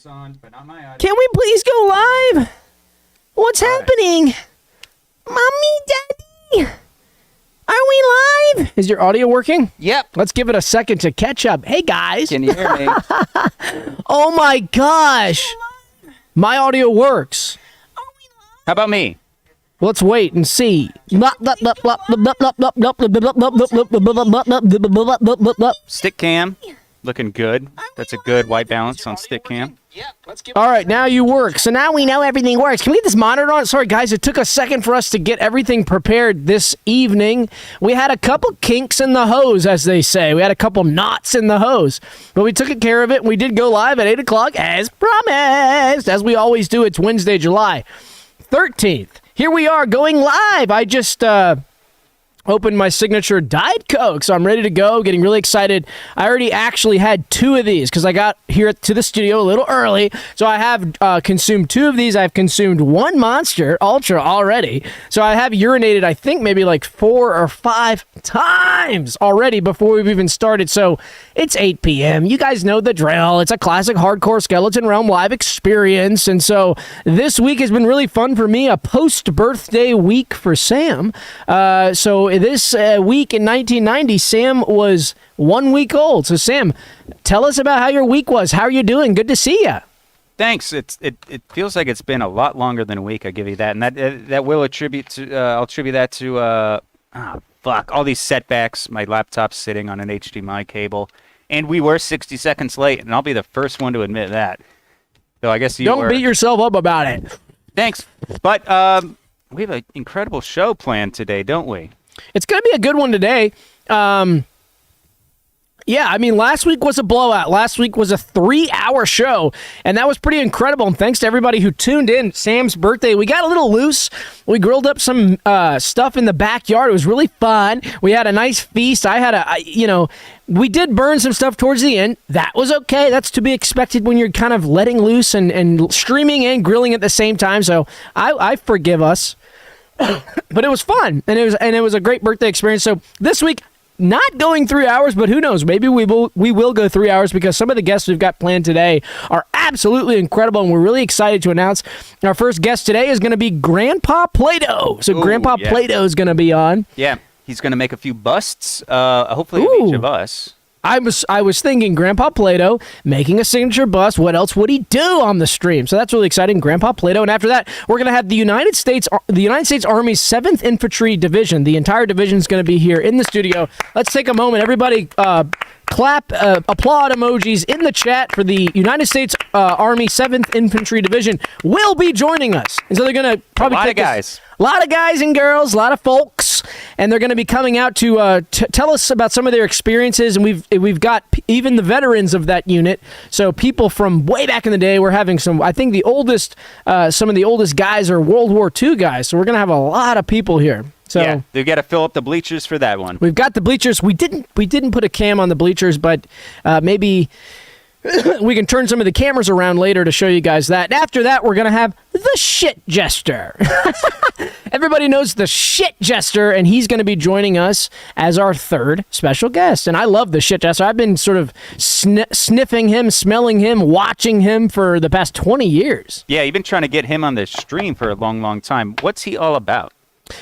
was on, but not my audio. Can we please go live? What's happening? Mommy, Daddy, are we live? Is your audio working? Yep. Let's give it a second to catch up. Hey, guys. Can you hear me? Oh, my gosh. My audio works. How about me? Let's wait and see. Stick cam. Looking good. That's a good white balance on stick cam. All right, now you work. So now we know everything works. Can we get this monitor on? Sorry, guys, it took a second for us to get everything prepared this evening. We had a couple kinks in the hose, as they say. We had a couple knots in the hose. But we took care of it, and we did go live at 8 o'clock, as promised. As we always do, it's Wednesday, July 13th. Here we are going live. I just opened my signature Diet Coke, so I'm ready to go, getting really excited. I already actually had 2 of these because I got here to the studio a little early, so I have consumed 2 of these. I've consumed 1 Monster Ultra already, so I have urinated, I think, maybe like 4 or 5 times already before we've even started, so it's 8 p.m. You guys know the drill. It's a classic hardcore Skeleton Realm live experience, and so this week has been really fun for me, a post-birthday week for Sam. So this week in 1990, Sam was 1 week old. So, Sam, tell us about how your week was. How are you doing? Good to see you. Thanks. It feels like it's been a lot longer than a week. I give you that, and that will attribute to. I'll attribute that to all these setbacks. My laptop's sitting on an HDMI cable, and we were 60 seconds late, and I'll be the first one to admit that. So I guess you don't beat yourself up about it. Thanks, but we have an incredible show planned today, don't we? It's going to be a good one today. Yeah, I mean, last week was a blowout. Last week was a 3-hour show, and that was pretty incredible. And thanks to everybody who tuned in. Sam's birthday, we got a little loose. We grilled up some stuff in the backyard. It was really fun. We had a nice feast. We did burn some stuff towards the end. That was okay. That's to be expected when you're kind of letting loose and streaming and grilling at the same time. So I forgive us. But it was fun, and it was a great birthday experience. So this week, not going 3 hours, but who knows? Maybe we will go 3 hours because some of the guests we've got planned today are absolutely incredible, and we're really excited to announce our first guest today is going to be Grandpa Plato. So Grandpa Plato is going to be on. Yeah, he's going to make a few busts, hopefully of each of us. I was thinking Grandpa Plato making a signature bust. What else would he do on the stream? So that's really exciting, Grandpa Plato. And after that, we're going to have the United States Army's 7th Infantry Division. The entire division is going to be here in the studio. Let's take a moment. Everybody clap, applaud emojis in the chat for the United States Army 7th Infantry Division will be joining us. And so they're going to probably take a lot of guys and girls, a lot of folks, and they're going to be coming out to tell us about some of their experiences, and we've got even the veterans of that unit, so people from way back in the day. We're having some of the oldest guys are World War II guys, so we're going to have a lot of people here. So yeah, they've got to fill up the bleachers for that one. We've got the bleachers. We didn't put a cam on the bleachers, but maybe we can turn some of the cameras around later to show you guys that. And after that, we're going to have the Shit Jester. Everybody knows the Shit Jester, and he's going to be joining us as our 3rd special guest. And I love the Shit Jester. I've been sort of sniffing him, smelling him, watching him for the past 20 years. Yeah, you've been trying to get him on the stream for a long, long time. What's he all about?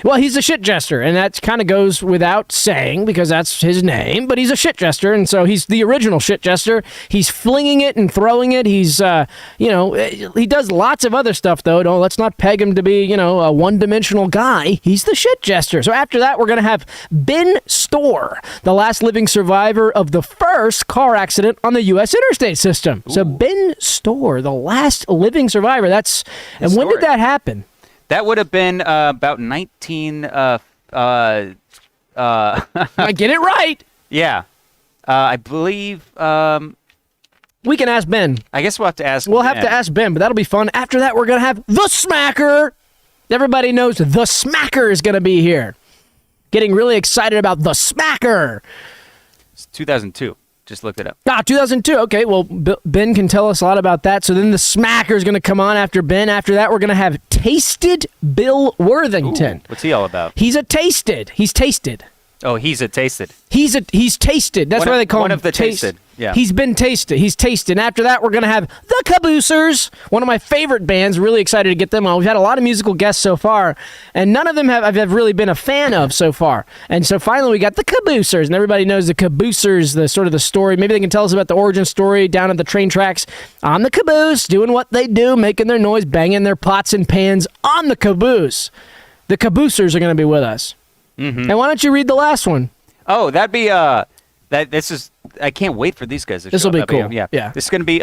Well, he's a shit jester, and that kind of goes without saying because that's his name, but he's a shit jester, and so he's the original shit jester. He's flinging it and throwing it. He's, he does lots of other stuff, though. Let's not peg him to be, a one-dimensional guy. He's the shit jester. So after that, we're going to have Ben Storr, the last living survivor of the first car accident on the U.S. interstate system. Ooh. So Ben Storr, the last living survivor. And when did that happen? That would have been about 19... I get it right. Yeah. I believe... we can ask Ben. I guess we'll have to ask Ben. We'll have to ask Ben, but that'll be fun. After that, we're going to have the Smacker. Everybody knows the Smacker is going to be here. Getting really excited about the Smacker. It's 2002. Just looked it up. 2002. Okay, well, Ben can tell us a lot about that. So then the Smacker is going to come on after Ben. After that, we're going to have Tasted Bill Worthington. Ooh, what's he all about? He's tasted. Oh, he's a tasted. He's tasted. That's why they call him one of the tasted. Yeah. He's been tasted. He's tasted. And after that, we're going to have the Caboosers, one of my favorite bands. Really excited to get them on. We've had a lot of musical guests so far, and none of them I've really been a fan of so far. And so finally, we got the Caboosers, and everybody knows the Caboosers, the sort of the story. Maybe they can tell us about the origin story down at the train tracks on the caboose, doing what they do, making their noise, banging their pots and pans on the caboose. The Caboosers are going to be with us. Mm-hmm. And why don't you read the last one? Oh, that'd be I can't wait for these guys to show up. This will be cool. Yeah. Yeah. This is going to be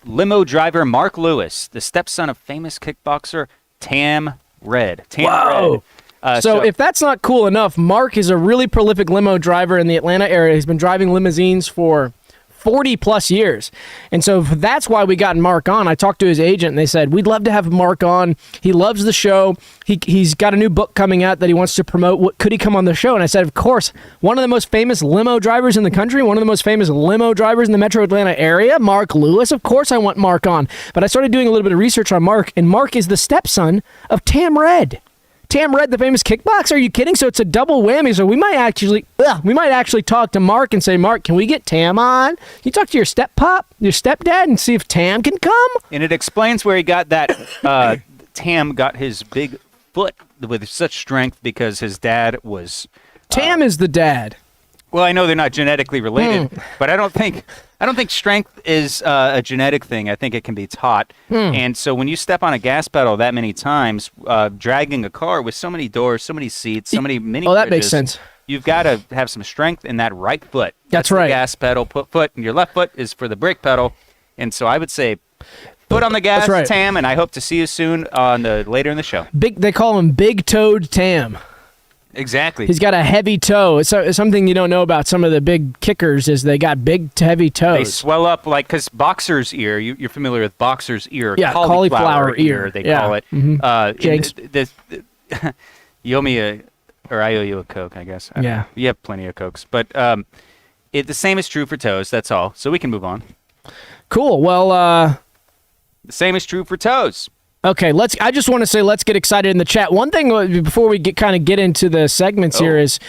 limo driver Mark Lewis, the stepson of famous kickboxer Tam Red. Whoa. Red. So if that's not cool enough, Mark is a really prolific limo driver in the Atlanta area. He's been driving limousines for 40 plus years. And so that's why we got Mark on. I talked to his agent and they said, we'd love to have Mark on. He loves the show. He's got a new book coming out that he wants to promote. Could he come on the show? And I said, of course, one of the most famous limo drivers in the country, one of the most famous limo drivers in the metro Atlanta area, Mark Lewis. Of course I want Mark on. But I started doing a little bit of research on Mark, and Mark is the stepson of Tam Red. Tam Red, the famous kickboxer? Are you kidding? So it's a double whammy. So we might actually talk to Mark and say, Mark, can we get Tam on? Can you talk to your your stepdad, and see if Tam can come? And it explains where he got that. Tam got his big foot with such strength because his dad was. Tam is the dad. Well, I know they're not genetically related, but I don't think strength is a genetic thing. I think it can be taught. And so when you step on a gas pedal that many times, dragging a car with so many doors, so many seats, so many mini that makes fridges, sense. You've got to have some strength in that right foot. That's right. The gas pedal foot, and your left foot is for the brake pedal. And so I would say, foot on the gas, right. Tam, and I hope to see you soon later in the show. They call him Big Toed Tam. Exactly. He's got a heavy toe. It's something you don't know about some of the big kickers is they got big, heavy toes. They swell up because boxer's ear, you're familiar with boxer's ear. Yeah, cauliflower ear. They call it. Mm-hmm. You owe me I owe you a Coke, I guess. Yeah. You have plenty of Cokes. But the same is true for toes, that's all. So we can move on. Cool. Well, the same is true for toes. Okay, I just want to say let's get excited in the chat. One thing before we get into the segments here is,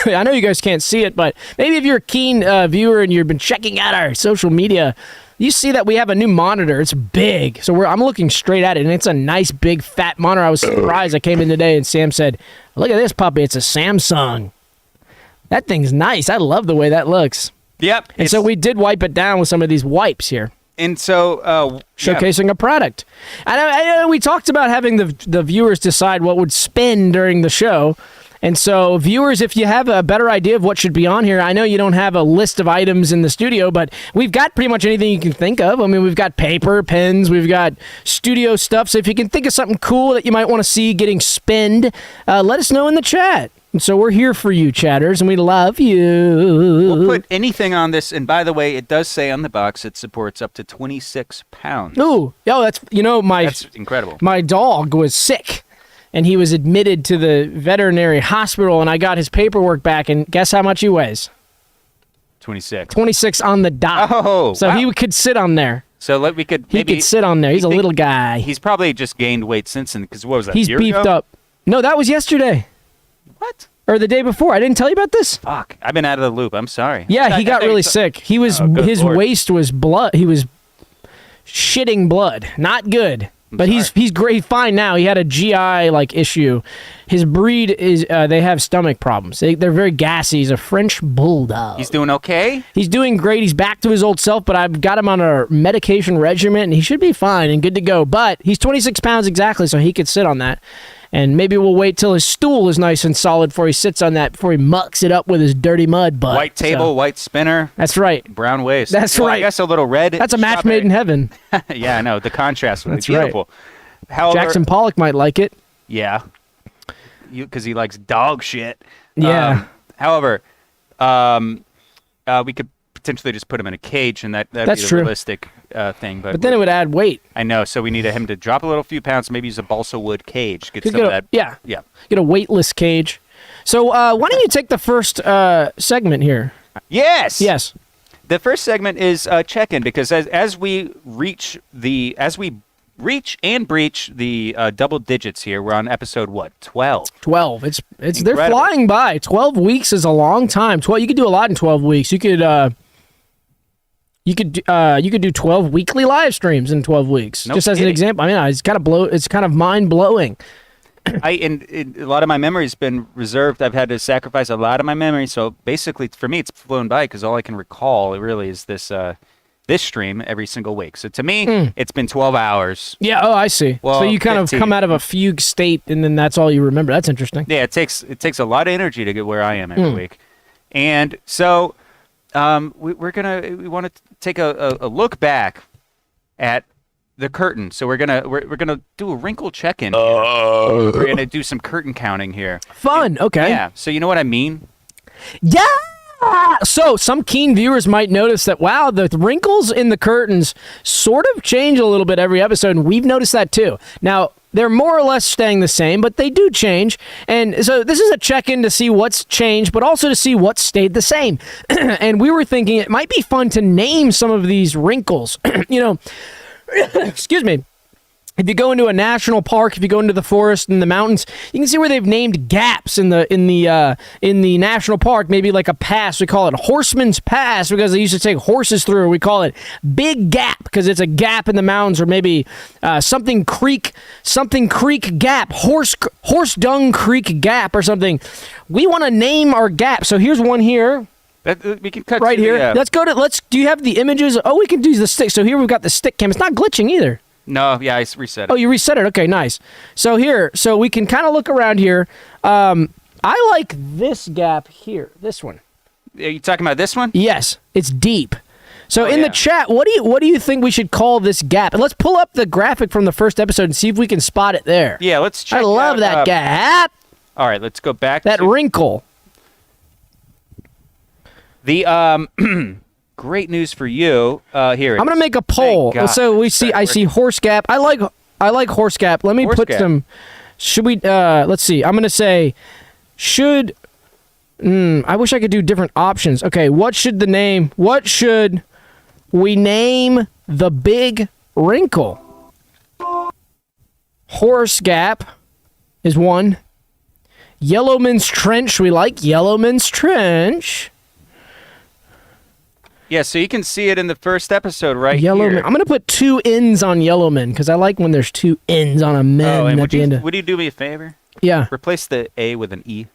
I know you guys can't see it, but maybe if you're a keen viewer and you've been checking out our social media, you see that we have a new monitor. It's big. So I'm looking straight at it, and it's a nice, big, fat monitor. I was surprised. I came in today, and Sam said, look at this puppy. It's a Samsung. That thing's nice. I love the way that looks. Yep. And so we did wipe it down with some of these wipes here. And so, showcasing a product. I know we talked about having the viewers decide what would spin during the show. And so, viewers, if you have a better idea of what should be on here, I know you don't have a list of items in the studio, but we've got pretty much anything you can think of. I mean, we've got paper, pens, we've got studio stuff. So if you can think of something cool that you might want to see getting spinned, let us know in the chat. And so we're here for you, chatters, and we love you. We'll put anything on this. And by the way, it does say on the box it supports up to 26 pounds. Ooh, that's incredible. My dog was sick, and he was admitted to the veterinary hospital, and I got his paperwork back, and guess how much he weighs? 26. 26 on the dot. Oh, so wow. He could sit on there. So we could maybe... He could sit on there. He's a little guy. He's probably just gained weight since then, because what was that, He's beefed up. No, that was yesterday. What? Or the day before. I didn't tell you about this? Fuck. I've been out of the loop. I'm sorry. Yeah, he got really sick. He was his Lord. waist was blood. He was shitting blood. Not good. But he's great. He's fine now. He had a GI issue. His breed is they have stomach problems. They're very gassy. He's a French bulldog. He's doing okay? He's doing great. He's back to his old self, but I've got him on a medication regimen, and he should be fine and good to go. But he's 26 pounds exactly, so he could sit on that. And maybe we'll wait till his stool is nice and solid before he sits on that, before he mucks it up with his dirty mud butt. White table, white spinner. That's right. Brown waist. That's right. I guess a little red. That's a match made in heaven. Yeah, I know. The contrast would That's be beautiful. Right. However, Jackson Pollock might like it. Yeah. Because he likes dog shit. Yeah. However, we could potentially just put him in a cage, and that'd be the realistic thing. But then it would add weight. I know, so we need him to drop a few pounds, maybe use a balsa wood cage. Get some of that. Yeah. Yeah. Get a weightless cage. So why don't you take the first segment here? Yes. Yes. The first segment is check-in, because as we reach and breach the double digits here. We're on episode, what, 12? 12. It's they're Incredible. flying by. 12 weeks is a long time. 12. You could do a lot in 12 weeks. You could do 12 weekly live streams in 12 weeks. No just as an kidding. example. I mean, it's kind of mind blowing. And a lot of my memory's been reserved. I've had to sacrifice a lot of my memory. So basically, for me, it's flown by because all I can recall, it really is this stream every single week. So to me, it's been 12 hours. Yeah. Oh, I see. Well, so you kind 15. of come out of a fugue state, and then that's all you remember. That's interesting. Yeah, it takes a lot of energy to get where I am every week. And so we want to take a look back at the curtain. So we're gonna do a wrinkle check-in. We're gonna do some curtain counting here. Fun. Okay. Yeah. So you know what I mean? Yeah. So some keen viewers might notice that, wow, the wrinkles in the curtains sort of change a little bit every episode, and we've noticed that too. Now, they're more or less staying the same, but they do change. And so this is a check-in to see what's changed, but also to see what stayed the same. And we were thinking it might be fun to name some of these wrinkles. Excuse me. If you go into a national park, if you go into the forest and the mountains, you can see where they've named gaps in the national park. Maybe like a pass, we call it Horseman's Pass because they used to take horses through. We call it Big Gap because it's a gap in the mountains, or maybe something creek gap, horse dung creek gap or something. We want to name our gap. So here's one here. We can cut Right to here. The, Do you have the images? Oh, we can do the stick. So here we've got the stick cam. It's not glitching either. No, yeah, I reset it. Oh, you reset it. Okay, nice. So we can kind of look around here. I like this gap here. This one. Are you talking about this one? Yes, it's deep. So Oh, the chat, what do you think we should call this gap? And let's pull up the graphic from the first episode and see if we can spot it there. Yeah, let's check I love out, that gap. All right, let's go back That to wrinkle. the great news for you. Here, I'm gonna make a poll. Thank God. So I see horse gap. I like horse gap. Let me Horse put gap. some. Should we? Let's see. I'm gonna say, should. I wish I could do different options. Okay, what should we name the big wrinkle? Horse gap is one. Yellowman's Trench. We like Yellowman's Trench. Yeah, so you can see it in the first episode right Yellowman. here. I'm gonna put two N's on Yellowman because I like when there's two N's on a men and at the end. would you do me a favor? Yeah, Replace the A with an E.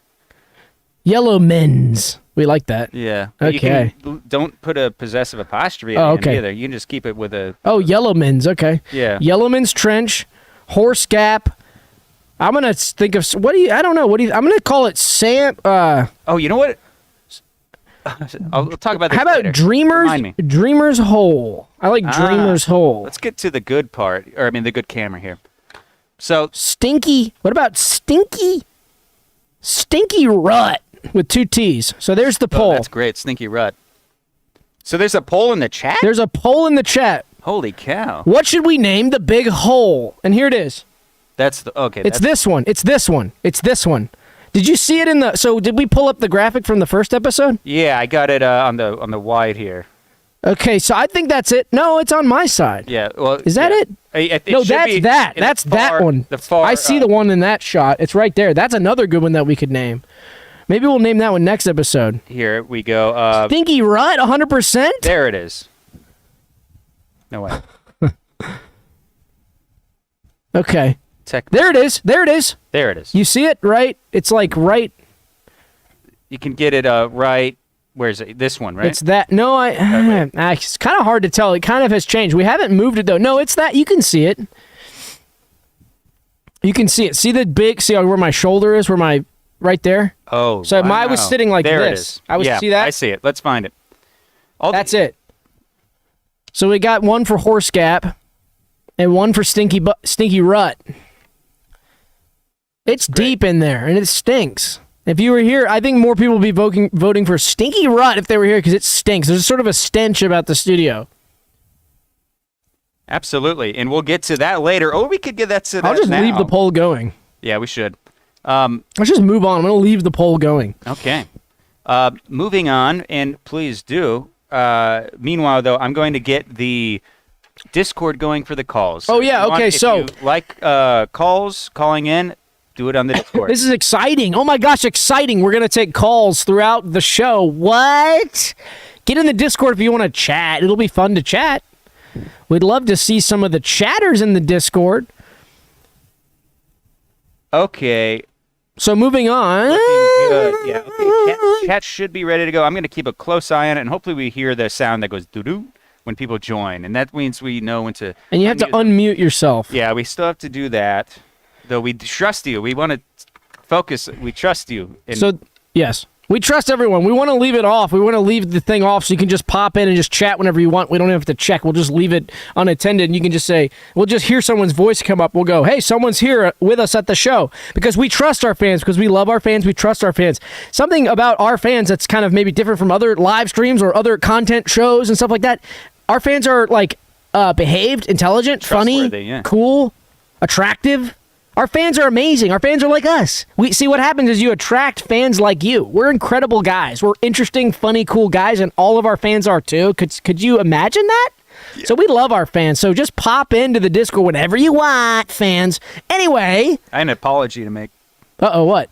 Yellowmen's. We like that. Yeah. Okay. Don't put a possessive apostrophe Oh, at the okay. end either. You can just keep it with a... Oh, Yellowman's. Okay. Yeah. Yellowman's Trench, Horse Gap. I'm gonna think of I don't know. I'm gonna call it Sam. Oh, you know what? I'll talk about this How about later. Remind me. Dreamer's Hole? I like Dreamer's Hole. Let's get to the good part, the good camera here. So, Stinky. What about Stinky? Stinky Rut with two T's. So there's the poll. that's great, Stinky Rut. So there's a poll in the chat? There's a poll in the chat. Holy cow. What should we name the big hole? And here it is. That's the... Okay. It's this one. It's this one. It's this one. Did you see it in the... So did we pull up the graphic from the first episode? Yeah, I got it on the wide here. Okay, so I think that's it. No, it's on my side. Yeah, well... Is that it? No, that's that. That's that one. The far... I see the one in that shot. It's right there. That's another good one that we could name. Maybe we'll name that one next episode. Here we go. Stinky Rut, 100%? There it is. No way. Okay. Tech. There it is. There it is. There it is. You see it, right? It's like right... You can get it right... Where is it? This one, right? It's that. No, it's kind of hard to tell. It kind of has changed. We haven't moved it, though. No, it's that. You can see it. You can see it. See the big... See where my shoulder is? Right there? Oh, So wow. I was sitting like there this. It is. See that? I see it. Let's find it. That's it. So we got one for Horse Gap and one for Stinky Rut. It's deep in there, and it stinks. If you were here, I think more people would be voting for Stinky Rut if they were here because it stinks. There's sort of a stench about the studio. Absolutely, and we'll get to that later. Or we could get that to that I'll just now. leave the poll going. Yeah, we should. Let's just move on. I'm going to leave the poll going. Okay. Moving on, and please do. Meanwhile, though, I'm going to get the Discord going for the calls. Oh, yeah, okay, if so- you like calling in, do it on the Discord. This is exciting. Oh my gosh, exciting. We're going to take calls throughout the show. What? Get in the Discord if you want to chat. It'll be fun to chat. We'd love to see some of the chatters in the Discord. Okay. So moving on. Looking good. Yeah. Okay. Chat should be ready to go. I'm going to keep a close eye on it, and hopefully we hear the sound that goes doo-doo when people join, and that means we know when to. And you have to unmute yourself. Yeah, we still have to do that. Though we trust you. We want to focus. We trust you. So, yes. We trust everyone. We want to leave it off. We want to leave the thing off so you can just pop in and just chat whenever you want. We don't have to check. We'll just leave it unattended, and you can just say, we'll just hear someone's voice come up. We'll go, hey, someone's here with us at the show. Because we trust our fans, because we love our fans, we trust our fans. Something about our fans that's kind of maybe different from other live streams or other content shows and stuff like that. Our fans are, like, behaved, intelligent, funny, yeah. cool, attractive. Our fans are amazing. Our fans are like us. We see what happens is you attract fans like you. We're incredible guys. We're interesting, funny, cool guys, and all of our fans are too. Could you imagine that? Yeah. So we love our fans. So just pop into the Discord whenever you want, fans. Anyway. I have an apology to make. Uh-oh, what?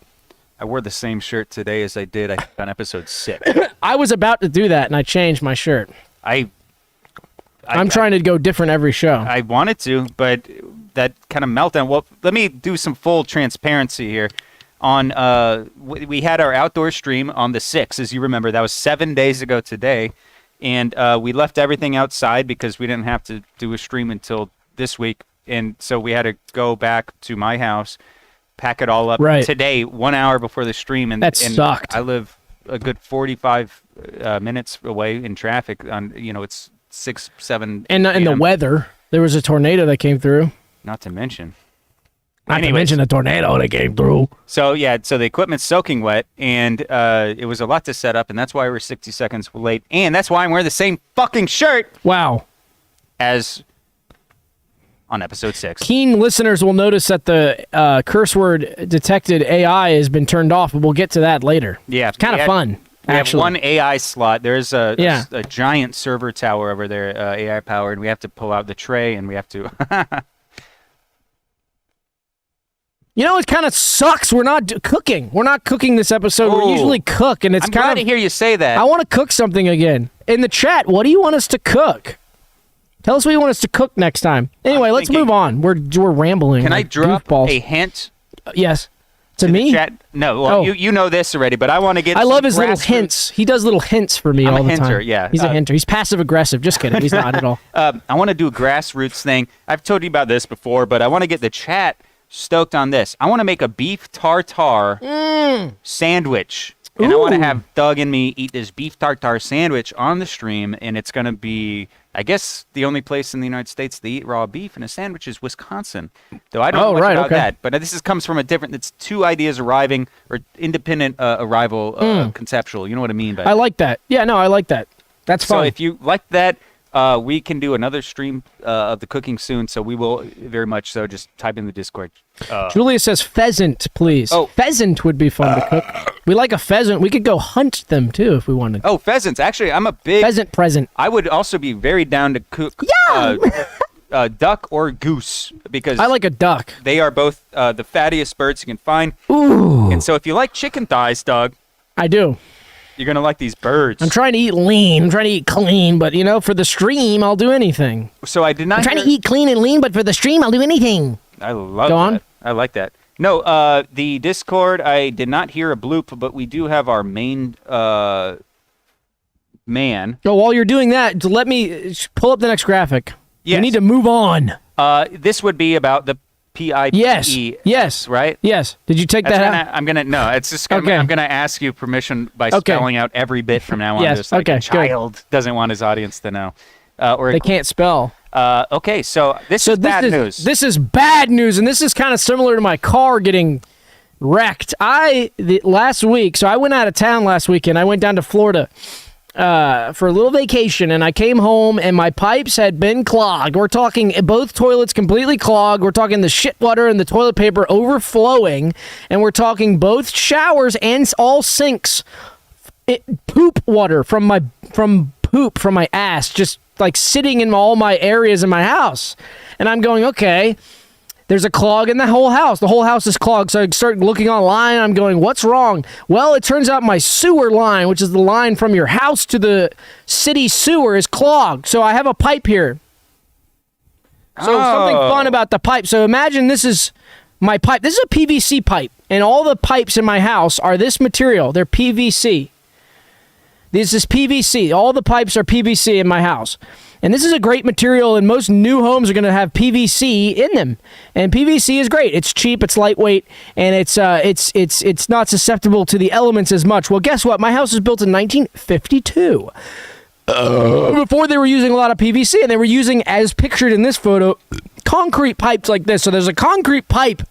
I wore the same shirt today as I did on episode 6. I was about to do that, and I changed my shirt. I'm trying to go different every show. I wanted to, but that kind of meltdown. Well, let me do some full transparency here. We had our outdoor stream on the 6th, as you remember. That was 7 days ago today. And we left everything outside because we didn't have to do a stream until this week. And so we had to go back to my house, pack it all up today, 1 hour before the stream. And that sucked. I live a good 45 minutes away in traffic. It's 6, 7 And the weather. There was a tornado that came through. Not to mention. Not to mention a tornado that came through. So the equipment's soaking wet, and it was a lot to set up, and that's why we're 60 seconds late, and that's why I'm wearing the same fucking shirt. Wow. As on episode 6. Keen listeners will notice that the curse word detected AI has been turned off, but we'll get to that later. Yeah. It's kind of fun. We actually. have one AI slot. There's a giant server tower over there, AI powered, and we have to pull out the tray, and we have to... You know, it kind of sucks. We're not cooking. We're not cooking this episode. Ooh. We usually cook, and it's I'm kind glad of... to hear you say that. I want to cook something again. In the chat, what do you want us to cook? Tell us what you want us to cook next time. Anyway, let's move on. We're rambling. Can I like drop goofballs. a hint? Yes. To me? Chat? No, well, you know this already, but I want to get I some love his little grassroots- hints. He does little hints for me all the time. I'm a hinter, yeah. He's a hinter. He's passive-aggressive. Just kidding. He's not at all. I want to do a grassroots thing. I've told you about this before, but I want to get the chat stoked on this. I want to make a beef tartare sandwich. And I want to have Doug and me eat this beef tartare sandwich on the stream, and it's going to be, I guess, the only place in the United States to eat raw beef in a sandwich is Wisconsin. Though I don't know much about that. But this comes from it's two ideas arriving, or independent arrival conceptual. You know what I mean by that? I like that. Yeah, no, I like that. That's fun. So if you like that, we can do another stream of the cooking soon, so we will very much so. Just type in the Discord. Julia says pheasant, please. Oh. Pheasant would be fun to cook. We like a pheasant. We could go hunt them, too, if we wanted. Oh, pheasants. Actually, I'm a big... Pheasant present. I would also be very down to cook duck or goose, because... I like a duck. They are both the fattiest birds you can find. Ooh. And so if you like chicken thighs, Doug... I do. You're going to like these birds. I'm trying to eat lean. I'm trying to eat clean, but, for the stream, I'll do anything. So I did not... I'm trying to eat clean and lean, but for the stream, I'll do anything. I love Go that. on. I like that. No, the Discord, I did not hear a bloop, but we do have our main man. Oh, while you're doing that, let me pull up the next graphic. Yes. We need to move on. This would be about the PIPE. Yes. Right? Yes. Did you take that out? I'm gonna no. It's just Okay. I'm gonna ask you permission by spelling out every bit from now on. Yes, Just like okay, a child doesn't want his audience to know. Or They can't spell. okay, so this is bad news. This is bad news, and this is kind of similar to my car getting wrecked. Last week, so I went out of town last weekend. I went down to Florida for a little vacation, and I came home, and my pipes had been clogged. We're talking both toilets completely clogged. We're talking the shit water and the toilet paper overflowing, and we're talking both showers and all sinks. Poop water from my ass just like sitting in all my areas in my house. And I'm going, okay, there's a clog in the whole house. The whole house is clogged. So I start looking online. I'm going, what's wrong? Well, it turns out my sewer line, which is the line from your house to the city sewer, is clogged. So I have a pipe here. So something fun about the pipe. So imagine this is my pipe. This is a PVC pipe. And all the pipes in my house are this material. They're PVC. This is PVC. All the pipes are PVC in my house. And this is a great material, and most new homes are going to have PVC in them. And PVC is great. It's cheap, it's lightweight, and it's not susceptible to the elements as much. Well, guess what? My house was built in 1952. Before they were using a lot of PVC, and they were using, as pictured in this photo, concrete pipes like this. So there's a concrete pipe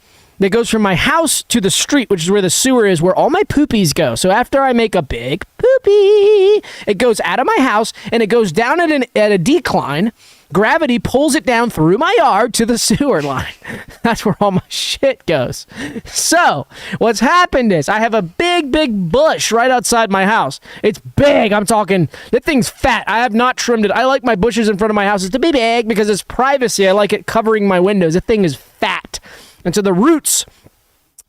that goes from my house to the street, which is where the sewer is, where all my poopies go. So after I make a big poopy, it goes out of my house, and it goes down at a decline. Gravity pulls it down through my yard to the sewer line. That's where all my shit goes. So what's happened is I have a big bush right outside my house. It's big. I'm talking, that thing's fat. I have not trimmed it. I like my bushes in front of my house to be big because it's privacy. I like it covering my windows. The thing is fat. And so the roots,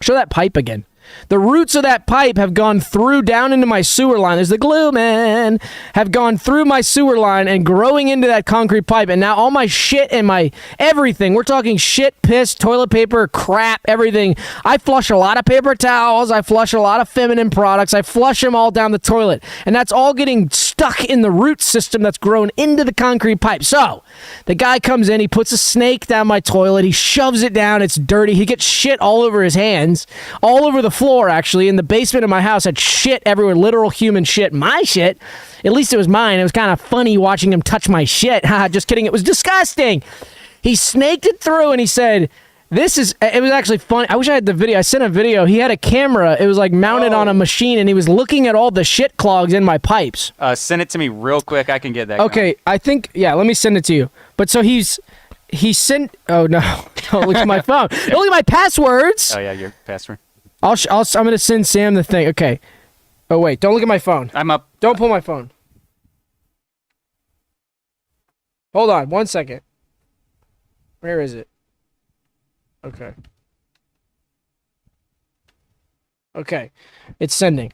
show that pipe again. The roots of that pipe have gone through down into my sewer line. There's the glue, man. Have gone through my sewer line and growing into that concrete pipe. And now all my shit and my everything, we're talking shit, piss, toilet paper, crap, everything. I flush a lot of paper towels. I flush a lot of feminine products. I flush them all down the toilet. And that's all getting stuck in the root system that's grown into the concrete pipe. So the guy comes in, he puts a snake down my toilet. He shoves it down. It's dirty. He gets shit all over his hands, all over the floor, actually. In the basement of my house had shit everywhere, literal human shit. My shit, at least it was mine. It was kind of funny watching him touch my shit. Just kidding. It was disgusting. He snaked it through and he said, it was actually funny. I wish I had the video. I sent a video. He had a camera. It was like mounted on a machine, and he was looking at all the shit clogs in my pipes. Send it to me real quick. I can get that. Okay, going. I think, yeah, let me send it to you. But so he sent, oh no, don't look at my phone. Don't look at my passwords. Oh yeah, your password. I'm going to send Sam the thing. Okay. Oh wait, don't look at my phone. I'm up. Don't pull my phone. Hold on, 1 second. Where is it? Okay. Okay. It's sending.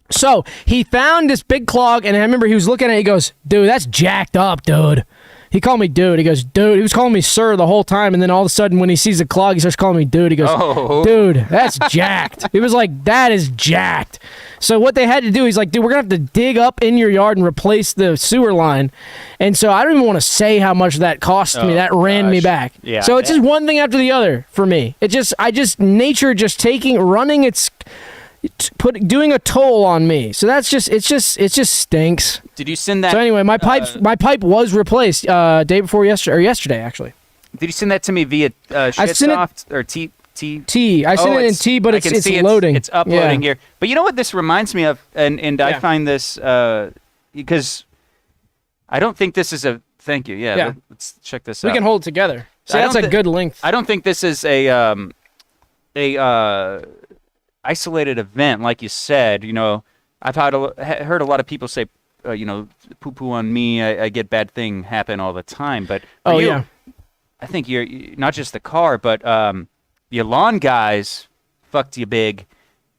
So, he found this big clog, and I remember he was looking at it, he goes, dude, that's jacked up, dude. He called me dude. He goes, dude. He was calling me sir the whole time, and then all of a sudden, when he sees the clog, he starts calling me dude. He goes, dude, that's jacked. He was like, that is jacked. So what they had to do, he's like, dude, we're going to have to dig up in your yard and replace the sewer line. And so I don't even want to say how much that cost me. That ran me back. Yeah, so it's just one thing after the other for me. Nature just running its... doing a toll on me. So that's just, it just stinks. Did you send that? So anyway, my pipe was replaced day before yesterday actually. Did you send that to me via Shitsoft or T? I sent it in T, but it's loading. It's uploading here. But you know what this reminds me of, and I find this because I don't think this is a. Thank you. Yeah. Let's check this out. We can hold it together. So that's a good length. I don't think this is a isolated event, like you said. You know, I've heard a lot of people say, poo poo on me. I get bad thing happen all the time. But I think you're not just the car, but your lawn guys fucked you big.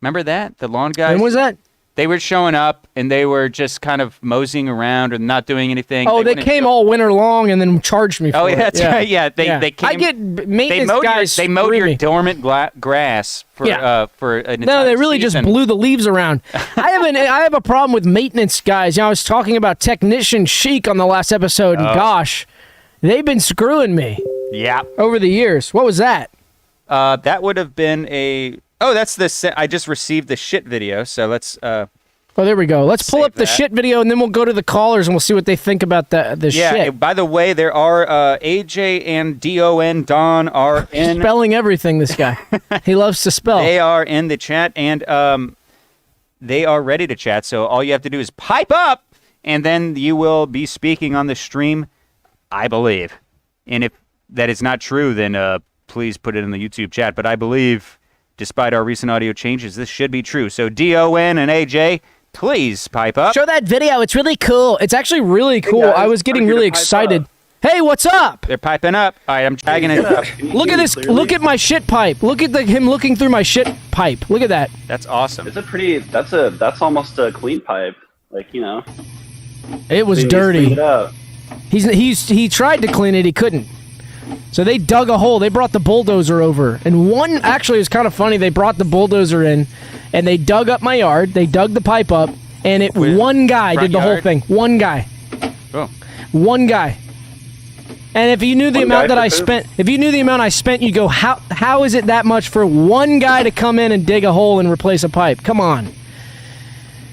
Remember that? The lawn guys. When was that? They were showing up, and they were just kind of moseying around and not doing anything. Oh, they came all winter long and then charged me for it. Oh, that's right. Yeah, they came. I get maintenance guys. They mowed your dormant grass for an entire they really season. just blew the leaves around. I have a problem with maintenance guys. I was talking about technician chic on the last episode, and gosh, they've been screwing me. Yeah. Over the years. What was that? That would have been a. Oh, that's the. I just received the shit video, so let's. Oh, there we go. Let's pull up the shit video, and then we'll go to the callers, and we'll see what they think about the shit. Yeah. By the way, there are AJ and Don are in. Spelling everything. This guy. He loves to spell. They are in the chat, and they are ready to chat. So all you have to do is pipe up, and then you will be speaking on the stream, I believe. And if that is not true, then please put it in the YouTube chat. But I believe, despite our recent audio changes, this should be true. So Don and AJ, Please pipe up. Show that video. It's really cool. It's actually really cool. guys, I was getting I'm gonna really pipe excited. up. Hey, what's up? They're piping up. All right, I'm dragging it up. Look at this. Look at my shit pipe. Look at him looking through my shit pipe. Look at that. That's awesome. It's a pretty. That's almost a clean pipe. Like, you know. It was They need to clean dirty. it up. He tried to clean it. He couldn't. So they dug a hole. They brought the bulldozer over. And actually, it's kind of funny. They brought the bulldozer in, and they dug up my yard. They dug the pipe up, and one guy did the whole thing. One guy. Oh. One guy. And if you knew the amount that I spent, you'd go, how is it that much for one guy to come in and dig a hole and replace a pipe? Come on.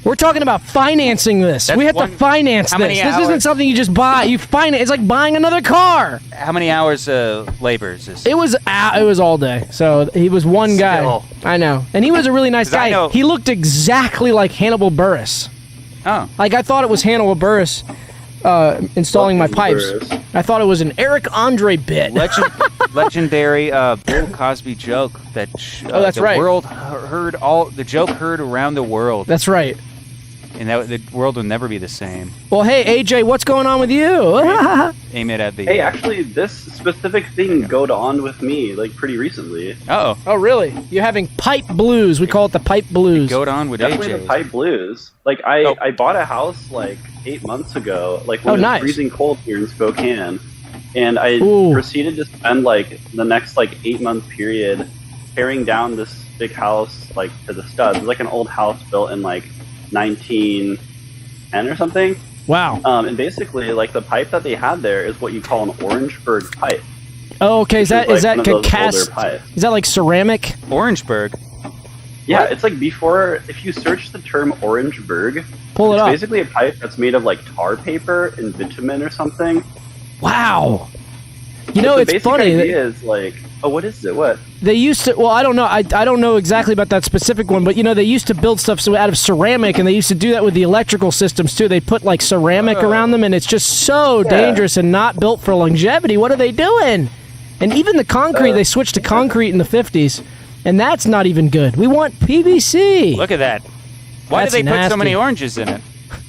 We're talking about financing this. We have to finance this. This isn't something you just buy. You finance. It's like buying another car. How many hours labor is this? It was all day. So he was one guy. I know. And he was a really nice guy. He looked exactly like Hannibal Buress. Oh. Like I thought it was Hannibal Buress installing my pipes. I thought it was an Eric Andre bit. Legendary Bill Cosby joke that that's the right. world heard the joke heard around the world. That's right. And that the world will never be the same. Well, hey AJ, what's going on with you? Aim it at the. Hey, actually, this specific thing going on with me like pretty recently. Oh. Oh, really? You're having pipe blues. We call it the pipe blues. Go on with Definitely AJ. the pipe blues. Like I bought a house like 8 months ago. Like when it was freezing cold here in Spokane, and I proceeded to spend like the next like 8-month period tearing down this big house like to the studs. It was like an old house built in like 1910 or something. Wow. And basically, like the pipe that they had there is what you call an Orangeburg pipe. Oh, okay. Is that cast? Is that like ceramic? Orangeburg. Yeah, it's like before. If you search the term Orangeburg, pull it up. It's basically a pipe that's made of like tar paper and bitumen or something. Wow. You know, it's funny. The basic idea is like, oh, what is it? What? They used to, well, I don't know. I don't know exactly about that specific one, but, you know, they used to build stuff out of ceramic, and they used to do that with the electrical systems, too. They put, like, ceramic around them, and it's just so dangerous and not built for longevity. What are they doing? And even the concrete, they switched to concrete in the 50s, and that's not even good. We want PVC. Look at that. Why did they put so many oranges in it?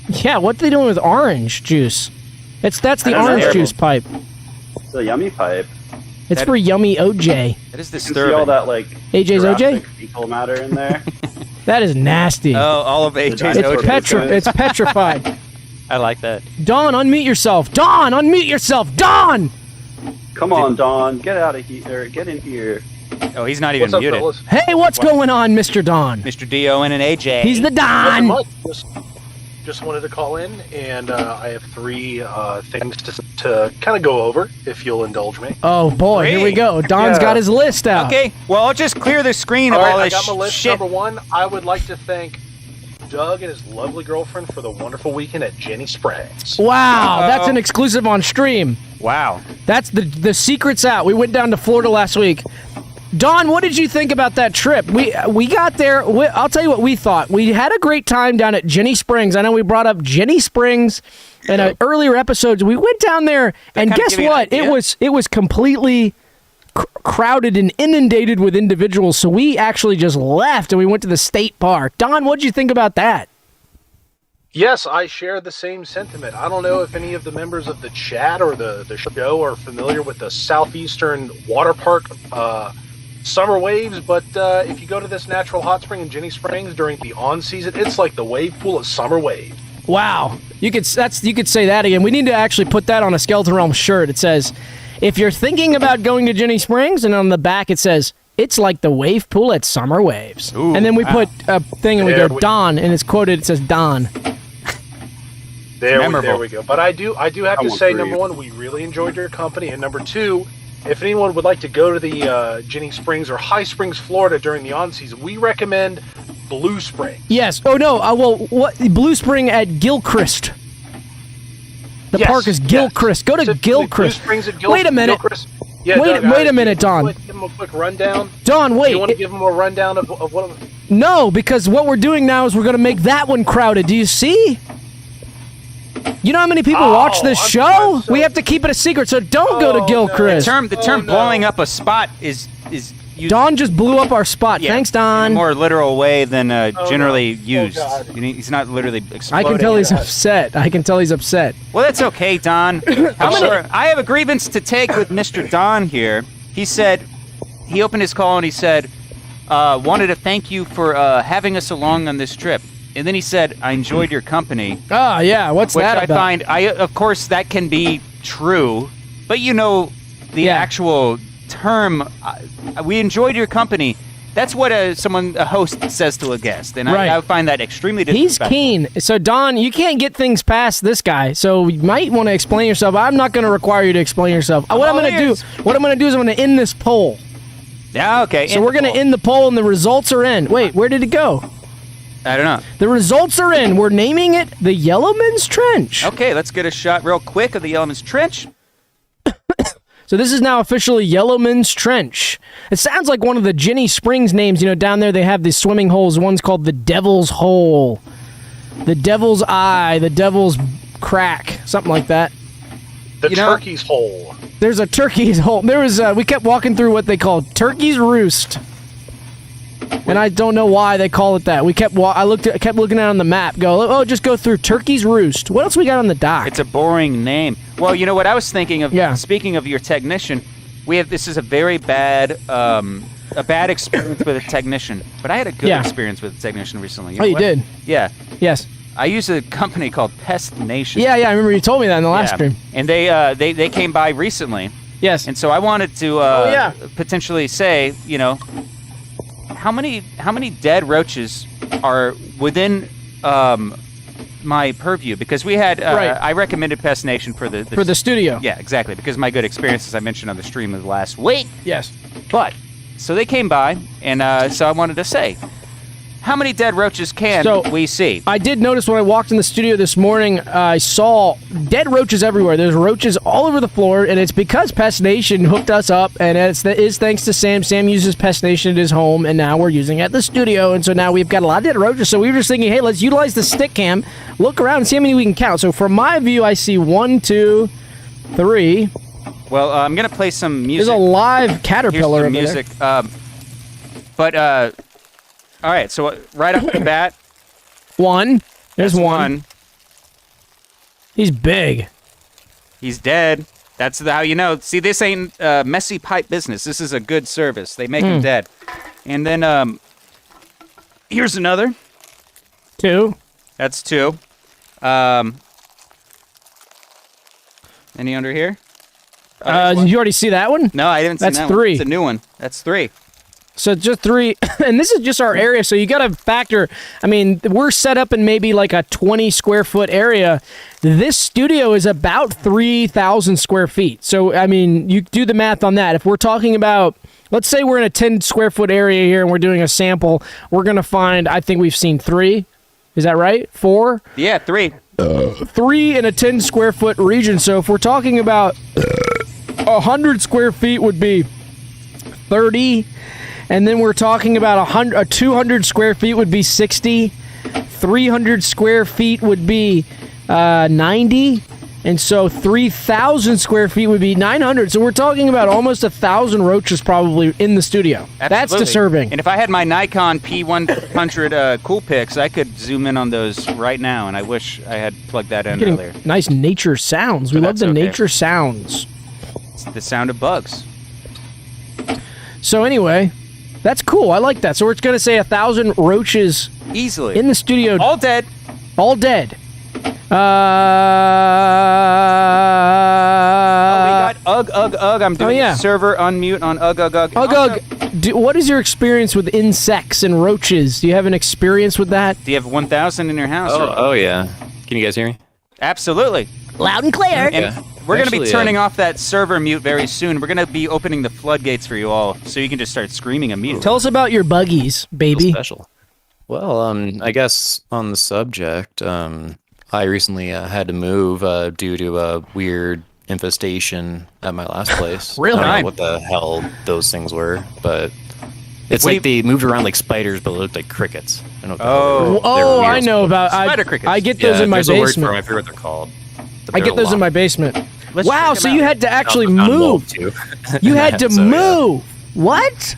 Yeah, what are they doing with orange juice? That's the orange juice pipe. It's a yummy pipe. It's for yummy OJ. That is You disturbing. see all that like AJ's OJ? fecal matter in there. That is nasty. Oh, all of AJ's OJ. It's petrified. I like that. Dawn, unmute yourself. Dawn, unmute yourself. Dawn! Come on, Don, get out of here. Get in here. Oh, he's not even What's up, muted. fellas? Hey, what's going on, Mr. Dawn? Mr. D-O-N and AJ. He's the Nothing Don. much. Just wanted to call in, and I have 3 things to kind of go over, if you'll indulge me. Oh, boy, here we go. Don's got his list out. Okay, well, I'll just clear the screen of all I this got my list. shit. Number 1, I would like to thank Doug and his lovely girlfriend for the wonderful weekend at Jenny Springs. Wow, that's an exclusive on stream. Wow. That's the secret's out. We went down to Florida last week. Don, what did you think about that trip? We got there. I'll tell you what we thought. We had a great time down at Jenny Springs. I know we brought up Jenny Springs in earlier episodes. We went down there, and guess what? It was completely crowded and inundated with individuals. So we actually just left and we went to the state park. Don, what did you think about that? Yes, I share the same sentiment. I don't know if any of the members of the chat or the show are familiar with the Southeastern Water Park summer waves, but if you go to this natural hot spring in Jenny Springs during the on-season, it's like the wave pool of summer wave. Wow. You could say that again. We need to actually put that on a Skeleton Realm shirt. It says, if you're thinking about going to Jenny Springs, and on the back it says, it's like the wave pool at Summer Waves. Ooh, and then we put a thing and we go, Don, and it's quoted, it says Don. There we go. But I do have to say, number 1, we really enjoyed your company, and number 2, if anyone would like to go to the Jenny Springs or High Springs, Florida during the on-season, we recommend Blue Spring. Yes. Oh, no. What? Blue Spring at Gilchrist. The park is Gilchrist. Go to Gilchrist. Blue Springs at Wait a minute. Gilchrist. Yeah, wait a minute, Don. Give them a quick rundown. Don, wait. Do you want to give them a rundown of what? No, because what we're doing now is we're going to make that one crowded. Do you see? You know how many people watch this show? We have to keep it a secret, so don't go to Gilchrist. The term blowing up a spot is Don just blew up our spot. Yeah, Thanks, Don. in a more literal way than generally no. used. God. He's not literally exploding. I can tell he's upset. Well, that's okay, Don. I have a grievance to take with Mr. Don here. He opened his call and he said, wanted to thank you for having us along on this trip. And then he said, I enjoyed your company. Oh, yeah. What's that Which about? of course, that can be true. But the actual term, we enjoyed your company. That's what a host says to a guest. And I find that extremely disrespectful. He's keen. So, Don, you can't get things past this guy. So you might want to explain yourself. I'm not going to require you to explain yourself. What I'm going to do is I'm going to end this poll. Yeah, okay. So we're going to end the poll, and the results are in. Wait, where did it go? I don't know. The results are in. We're naming it the Yellowman's Trench. Okay, let's get a shot real quick of the Yellowman's Trench. So this is now officially Yellowman's Trench. It sounds like one of the Ginny Springs names. Down there they have these swimming holes. One's called the Devil's Hole, the Devil's Eye, the Devil's Crack, something like that. The Turkey's Hole. There's a Turkey's Hole. We kept walking through what they called Turkey's Roost. And I don't know why they call it that. I kept looking at it on the map. Just go through Turkey's Roost. What else we got on the dock? It's a boring name. Well, you know what I was thinking of. Yeah. Speaking of your technician, this is a very bad experience with a technician. But I had a good experience with a technician recently. You did? Yeah. Yes. I use a company called Pest Nation. Yeah. I remember you told me that in the last stream. And they came by recently. Yes. And so I wanted to potentially say, how many dead roaches are within my purview? Because we had I recommended Pest Nation for the studio. Yeah, exactly. Because of my good experiences I mentioned on the stream of last week. Yes. But so they came by, and so I wanted to say, how many dead roaches can we see? I did notice when I walked in the studio this morning, I saw dead roaches everywhere. There's roaches all over the floor, and it's because Pest Nation hooked us up, and it is thanks to Sam. Sam uses Pest Nation at his home, and now we're using it at the studio, and so now we've got a lot of dead roaches. So we were just thinking, hey, let's utilize the stick cam, look around, and see how many we can count. So from my view, I see 1, 2, 3. Well, I'm going to play some music. There's a live caterpillar Here's some music. All right, so right off the bat. One. There's one. one. He's big. He's dead. That's how you know. See, this ain't messy pipe business. This is a good service. They make him dead. And then here's another. 2. That's 2. Any under here? Did you already see that one? No, I didn't see that one. That's 3. It's a new one. That's 3. So just 3, and this is just our area, so you got to factor, we're set up in maybe like a 20 square foot area. This studio is about 3,000 square feet. So, you do the math on that. If we're talking about, let's say we're in a 10 square foot area here and we're doing a sample, we're going to find, I think we've seen 3. Is that right? 4? Yeah, 3. 3 in a 10 square foot region. So if we're talking about 100 square feet would be 30. And then we're talking about 200 square feet would be 60. 300 square feet would be 90. And so 3,000 square feet would be 900. So we're talking about almost 1,000 roaches probably in the studio. Absolutely. That's disturbing. And if I had my Nikon P100 Cool Pix, I could zoom in on those right now. And I wish I had plugged that in earlier. Nice nature sounds. We love the nature sounds. It's the sound of bugs. So anyway... That's cool. I like that. So we're going to say 1,000 roaches easily in the studio. All dead. All dead. We got ugh. I'm doing a server unmute on ugh. Ugh. What is your experience with insects and roaches? Do you have an experience with that? Do you have 1,000 in your house? Oh yeah. Can you guys hear me? Absolutely. Loud and clear. And we're going to be turning off that server mute very soon. We're going to be opening the floodgates for you all, so you can just start screaming a mute. Tell us about your buggies, baby. Special. Well, I guess on the subject, I recently had to move due to a weird infestation at my last place. Really? I don't know what the hell those things were, but it's like they moved around like spiders, but it looked like crickets. I don't know I know about spider crickets. I get those in my basement. There's a word for them. I forget what they're called. I get those in my basement. Let's wow, check so them you out. had to actually move. You had to move. What?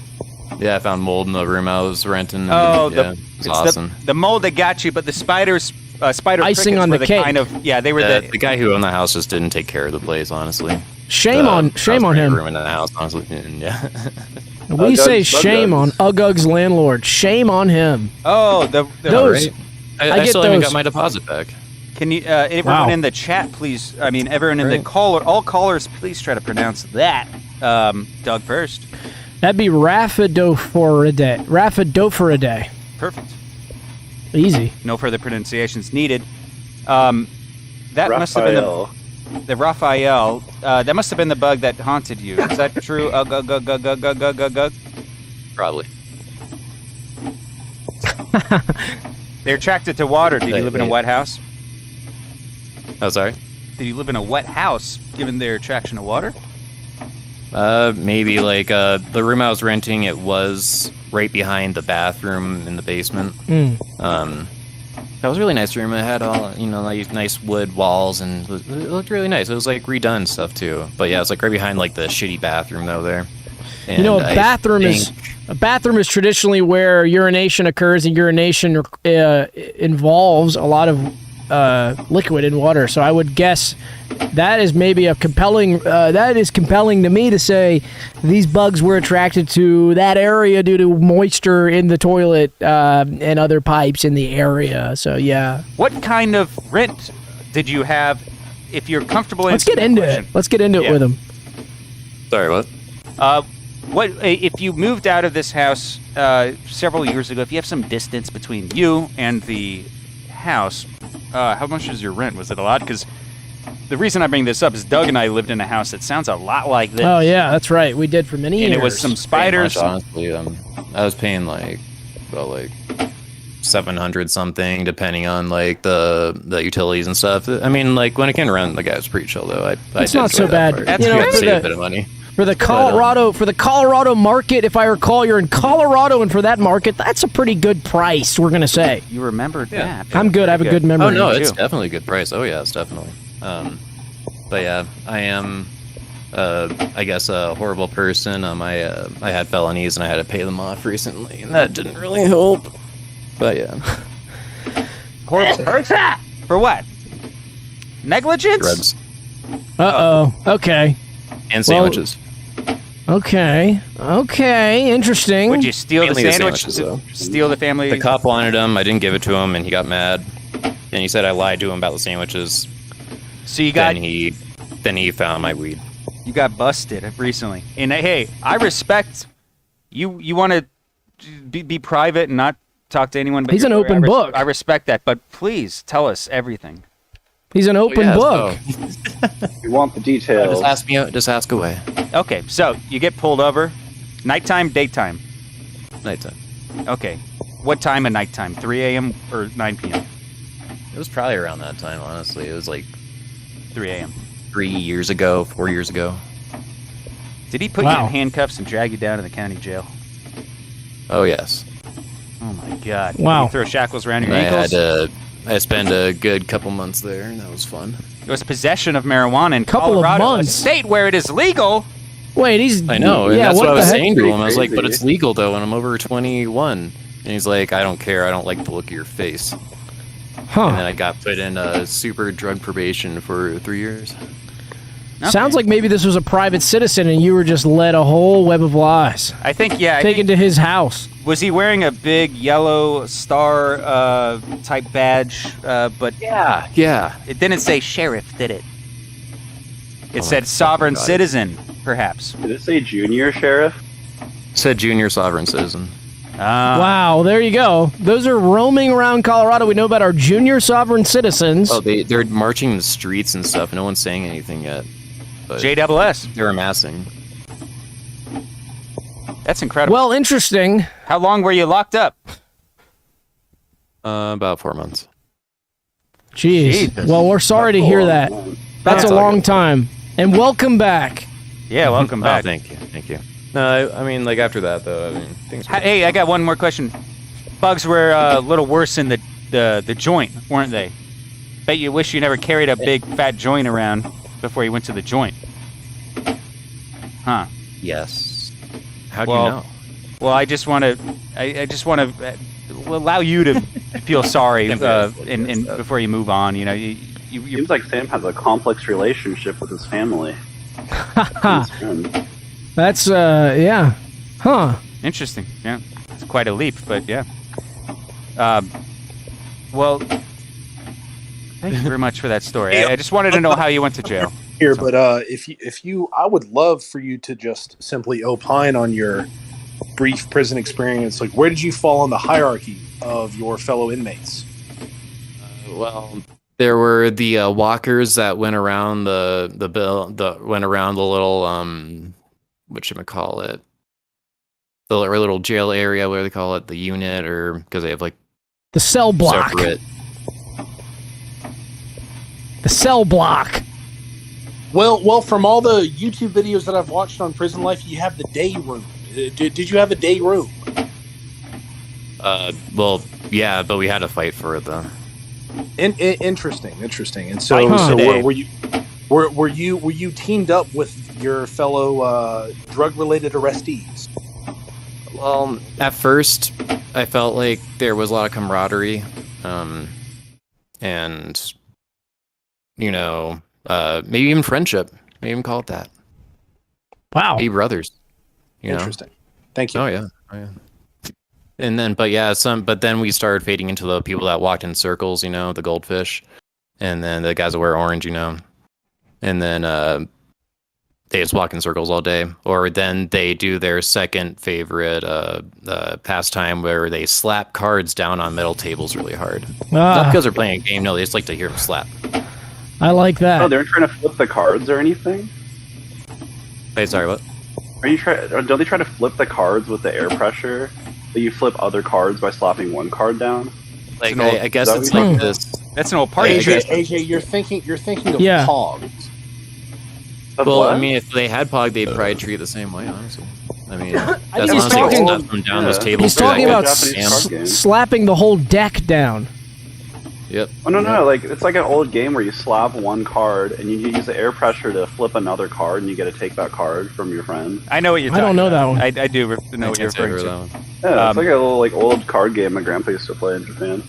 Yeah, I found mold in the room I was renting. Oh, it was awesome. The mold that got you, but the spider icing on the cake. They were the guy who owned the house just didn't take care of the place, honestly. Shame on him. Room in the house, honestly. Yeah. We say shame on Ugug's landlord. Shame on him. Oh, those. I still haven't got my deposit back. Can you, everyone in the chat, please? I mean, everyone in the all callers, please try to pronounce that. Doug first. That'd be Rhaphidophoridae. Rhaphidophoridae. Perfect. Easy. No further pronunciations needed. That must have been the Raphael. That must have been the bug that haunted you. Is that true? Probably. They're attracted to water. Did you live in a wet house? Oh, sorry? Did you live in a wet house, given their attraction to water? Maybe, like, the room I was renting, it was right behind the bathroom in the basement. That was a really nice room. It had all, nice wood walls, and it looked really nice. It was, like, redone and stuff, too. But, yeah, it's, like, right behind, like, the shitty bathroom, though, there. And a bathroom is traditionally where urination occurs, and urination involves a lot of liquid in water. So I would guess that is maybe compelling to me to say these bugs were attracted to that area due to moisture in the toilet and other pipes in the area. So yeah. What kind of rent did you have? If you're comfortable, let's get into it. Let's get into it with them. Sorry, what? What if you moved out of this house several years ago? If you have some distance between you and the house, how much was your rent? Was it a lot? Because the reason I bring this up is Doug and I lived in a house that sounds a lot like this. Oh yeah, that's right. We did for many years. And it was some spiders. Much, honestly, I was paying like $700 something, depending on like the utilities and stuff. I mean, like when it came to rent, the guy was pretty chill though. It's not so bad. That's save a bit of money. For the Colorado market, if I recall, you're in Colorado, and for that market, that's a pretty good price, we're going to say. You remembered that. I'm good. I have a good memory. Oh, no, it's definitely a good price. Oh, yeah, it's definitely. But, yeah, I am, I guess, a horrible person. I had felonies, and I had to pay them off recently, and that didn't really help. But, yeah. Horrible person? For what? Negligence? Drugs. Uh-oh. Okay. And sandwiches. Okay, interesting. Would you steal the sandwiches? Steal the family? The cop wanted them. I didn't give it to him, and he got mad. And he said I lied to him about the sandwiches. So you got... Then he found my weed. You got busted recently. And hey, I respect... You want to be private and not talk to anyone. But he's an open book. I respect that, but please tell us everything. He's an open book. You want the details. Just ask away. Okay, so you get pulled over. Nighttime, daytime? Nighttime. Okay. What time of nighttime? 3 a.m. or 9 p.m.? It was probably around that time, honestly. It was like 3 a.m. 4 years ago. Did he put you in handcuffs and drag you down to the county jail? Oh, yes. Oh, my God. Wow. Did he throw shackles around your ankles? I spent a good couple months there, and that was fun. It was possession of marijuana in Colorado, a state where it is legal. Wait, I know, and that's what I was saying to him. I was like, but it's legal, though, and I'm over 21. And he's like, I don't care. I don't like the look of your face. Huh. And then I got put in super drug probation for 3 years. Okay. Sounds like maybe this was a private citizen and you were just led a whole web of lies. I think, taken to his house. Was he wearing a big yellow star type badge? But yeah. It didn't say sheriff, did it? It said sovereign citizen, perhaps. Did it say junior sheriff? It said junior sovereign citizen. Wow, there you go. Those are roaming around Colorado. We know about our junior sovereign citizens. Oh, they're marching the streets and stuff. No one's saying anything yet. But JSS. They're amassing. That's incredible. Well, interesting. How long were you locked up? About 4 months. Jeez. Jesus. Well, we're sorry to hear that. That's a long time. And welcome back. Yeah, welcome back. Thank you. No, I mean, like, after that, though, things were... Hey, I got one more question. Bugs were a little worse in the joint, weren't they? Bet you wish you never carried a big, fat joint around before you went to the joint. Huh. Yes. How'd you know? Well, I just want to allow you to feel sorry before you move on. You know, you seems like Sam has a complex relationship with his family. That's yeah, huh? Interesting. Yeah, it's quite a leap, but yeah. Well, thank you very much for that story. I just wanted to know how you went to jail. Here, but if you, I would love for you to just simply opine on your brief prison experience. Like, where did you fall on the hierarchy of your fellow inmates? Well, there were the walkers that went around the little whatchamacallit, the little jail area, where they call it the unit, or because they have like the cell block. Separate. The cell block. Well, from all the YouTube videos that I've watched on prison life, you have the day room. Did you have a day room? Well, yeah, but we had to fight for it though. Interesting. And so, were you teamed up with your fellow drug-related arrestees? Well, at first, I felt like there was a lot of camaraderie, and you know, maybe even friendship. Maybe even call it that. Wow. Maybe brothers. Interesting. Thank you. Oh yeah. And then, but then we started fading into the people that walked in circles, you know, the goldfish, and then the guys that wear orange, you know, and then they just walk in circles all day. Or then they do their second favorite pastime, where they slap cards down on metal tables really hard. Not because they're playing a game. No, they just like to hear them slap. I like that. Oh, they're trying to flip the cards or anything? Wait, sorry, what? Don't they try to flip the cards with the air pressure? That you flip other cards by slapping one card down? Like, I guess it's like this. That's an old party trick. AJ, you're thinking of Pogs. Well, I mean, if they had Pog, they'd probably treat it the same way, honestly. I mean, that's he's talking, down those tables. He's talking about slapping the whole deck down. Yep. Oh, no, like, it's like an old game where you slap one card, and you use the air pressure to flip another card, and you get to take that card from your friend. I know what you're talking about. I don't know that one. I do know what you're referring to. Yeah, it's like a little old card game my grandpa used to play in Japan.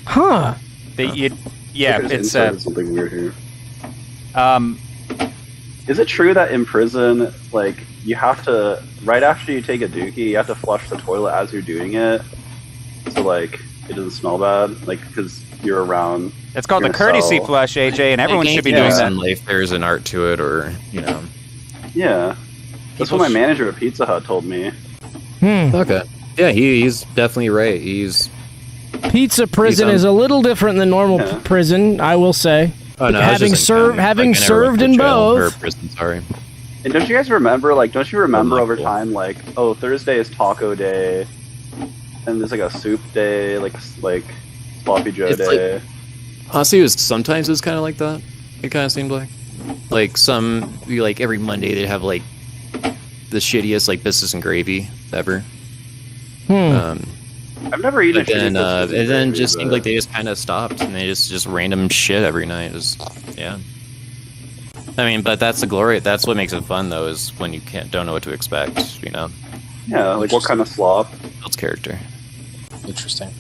Huh. It's something weird here. Is it true that in prison, like, you have to, right after you take a dookie, you have to flush the toilet as you're doing it, so, like, it doesn't smell bad, like, because you're around. It's called the courtey flush, AJ, and everyone should be doing that. If there's an art to it, or, you know. Yeah. That's what my manager at Pizza Hut told me. Okay. Yeah, he's definitely right. Pizza prison is a little different than normal prison, I will say. Oh, no, having served in both. Prison, sorry. And don't you guys remember, over time, like, oh, Thursday is taco day, and there's like a soup day, like Sloppy Joe day. Like, honestly, sometimes it was kind of like that. It kind of seemed like every Monday they'd have like the shittiest like biscuits and gravy ever. I've never eaten and then just seemed like they just kind of stopped, and they just random shit every night. I mean, but that's the glory. That's what makes it fun, though, is when you don't know what to expect. You know. Yeah, like what kind of slop? Builds character. Interesting.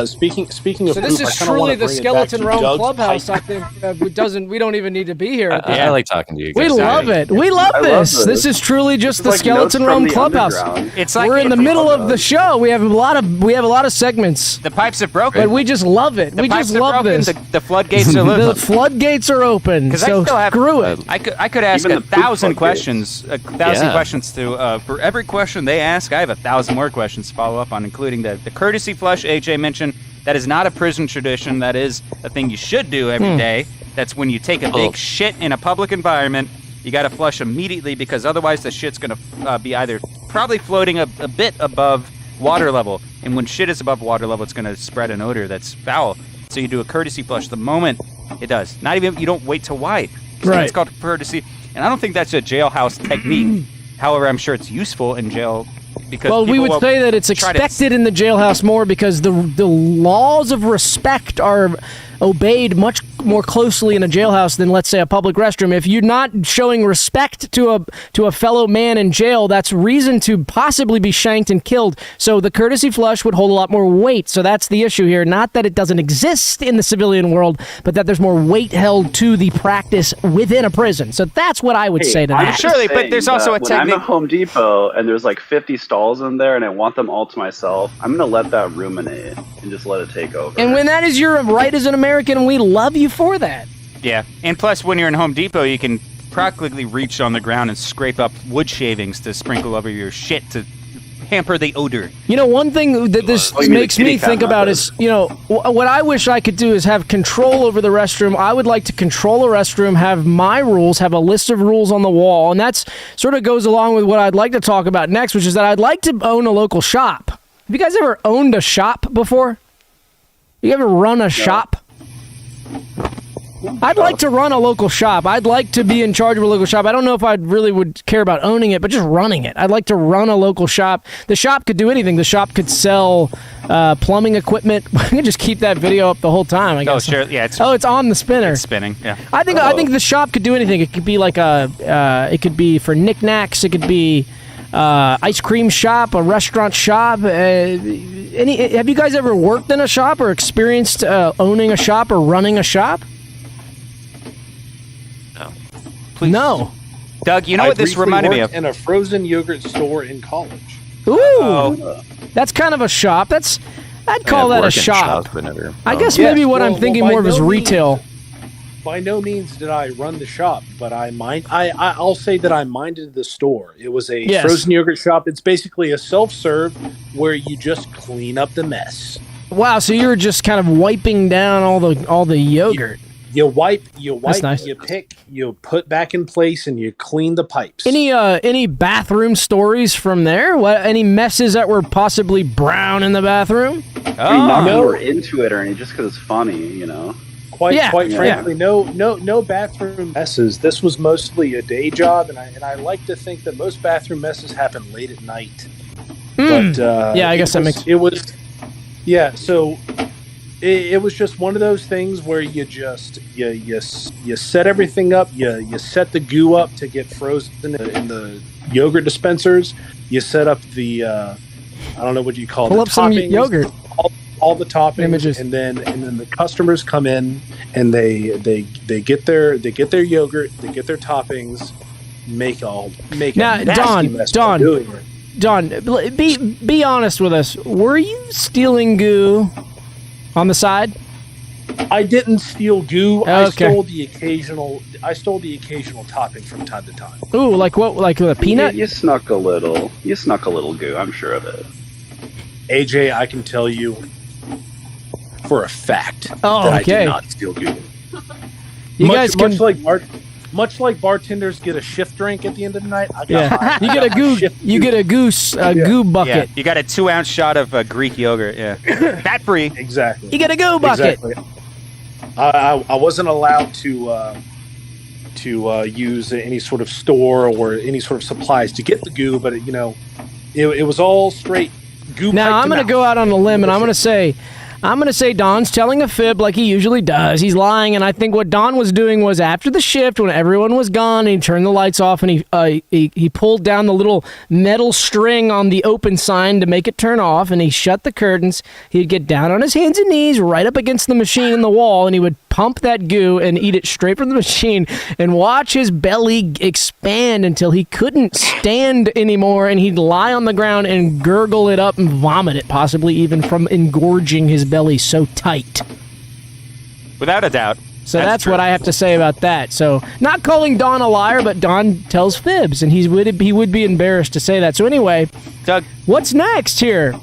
Speaking of, so this is truly the Skeleton Realm Clubhouse. I think we don't even need to be here. I like talking to you guys. We love it. We love this. This is truly just the Skeleton Realm Clubhouse. It's like we're in the middle of the show. We have a lot of segments. The pipes have broken, but we just love it. We just love this. The floodgates are open. The floodgates are open. So screw it. I could ask 1,000 questions. 1,000 questions to for every question they ask. I have 1,000 more questions to follow up on, including the courtesy flush AJ mentioned. That is not a prison tradition. That is a thing you should do every day. That's when you take a big shit in a public environment. You got to flush immediately, because otherwise the shit's going to be either probably floating a bit above water level. And when shit is above water level, it's going to spread an odor that's foul. So you do a courtesy flush the moment it does. Not even, you don't wait to wipe. Right. It's called courtesy. And I don't think that's a jailhouse technique. However, I'm sure it's useful in jail. Because we would say that it's expected in the jailhouse more, because the laws of respect are obeyed much more closely in a jailhouse than, let's say, a public restroom. If you're not showing respect to a fellow man in jail, that's reason to possibly be shanked and killed. So the courtesy flush would hold a lot more weight. So that's the issue here. Not that it doesn't exist in the civilian world, but that there's more weight held to the practice within a prison. So that's what I would say to that. Surely, but there's also a technique. When I'm at Home Depot and there's like 50 stalls in there and I want them all to myself, I'm going to let that ruminate and just let it take over. And when that is your right as an American, we love you for that. Yeah, and plus when you're in Home Depot, you can practically reach on the ground and scrape up wood shavings to sprinkle over your shit to hamper the odor. You know, one thing that this makes me think about is, you know, what I wish I could do is have control over the restroom. I would like to control a restroom, have my rules, have a list of rules on the wall, and that's sort of goes along with what I'd like to talk about next, which is that I'd like to own a local shop. Have you guys ever owned a shop before? You ever run a shop? I'd like to run a local shop. I'd like to be in charge of a local shop. I don't know if I really would care about owning it, but just running it. I'd like to run a local shop. The shop could do anything. The shop could sell plumbing equipment. I can just keep that video up the whole time, I guess. Oh, sure. Yeah, it's on the spinner. It's spinning, yeah. I think the shop could do anything. It could be like it could be for knickknacks. It could be ice cream shop, a restaurant shop. Have you guys ever worked in a shop or experienced owning a shop or running a shop? Please. No. Doug, you know what this reminded me of? In a frozen yogurt store in college. Ooh. That's kind of a shop. I'd call that a shop. I guess maybe what I'm thinking more of is retail. By no means did I run the shop, but I'll say that I minded the store. It was a frozen yogurt shop. It's basically a self-serve where you just clean up the mess. Wow, so you're just kind of wiping down all the yogurt. You wipe, nice. You pick, you put back in place, and you clean the pipes. Any bathroom stories from there? Any messes that were possibly brown in the bathroom? No, we're into it, Ernie, just because it's funny, you know. Quite frankly, no bathroom messes. This was mostly a day job, and I like to think that most bathroom messes happen late at night. But I guess that makes it was. Yeah, so. It was just one of those things where you just you set everything up. You set the goo up to get frozen in the yogurt dispensers. You set up the I don't know what you call it. Pull up some yogurt. All the toppings, images. and then the customers come in and they get their yogurt, they get their toppings, make a nasty mess by doing it. Don, be honest with us. Were you stealing goo on the side? I didn't steal goo. Okay. I stole the occasional topping from time to time. Ooh, like what? Like a peanut? You snuck a little. You snuck a little goo. I'm sure of it. AJ, I can tell you for a fact that I did not steal goo. Much like bartenders get a shift drink at the end of the night. You get a goo bucket. Yeah, you got a 2-ounce shot of Greek yogurt. Yeah, fat free. Exactly. You get a goo bucket. Exactly. I wasn't allowed to use any sort of store or any sort of supplies to get the goo, but it was all straight goo. Now I'm going to go out on a limb and I'm going to say Don's telling a fib like he usually does. He's lying, and I think what Don was doing was after the shift, when everyone was gone, he turned the lights off, and he pulled down the little metal string on the open sign to make it turn off, and he shut the curtains. He'd get down on his hands and knees right up against the machine in the wall, and he would pump that goo and eat it straight from the machine and watch his belly expand until he couldn't stand anymore, and he'd lie on the ground and gurgle it up and vomit it, possibly even from engorging his belly so tight. Without a doubt. So that's what I have to say about that. So, not calling Don a liar, but Don tells fibs, and he would be embarrassed to say that. So anyway, Doug, what's next here?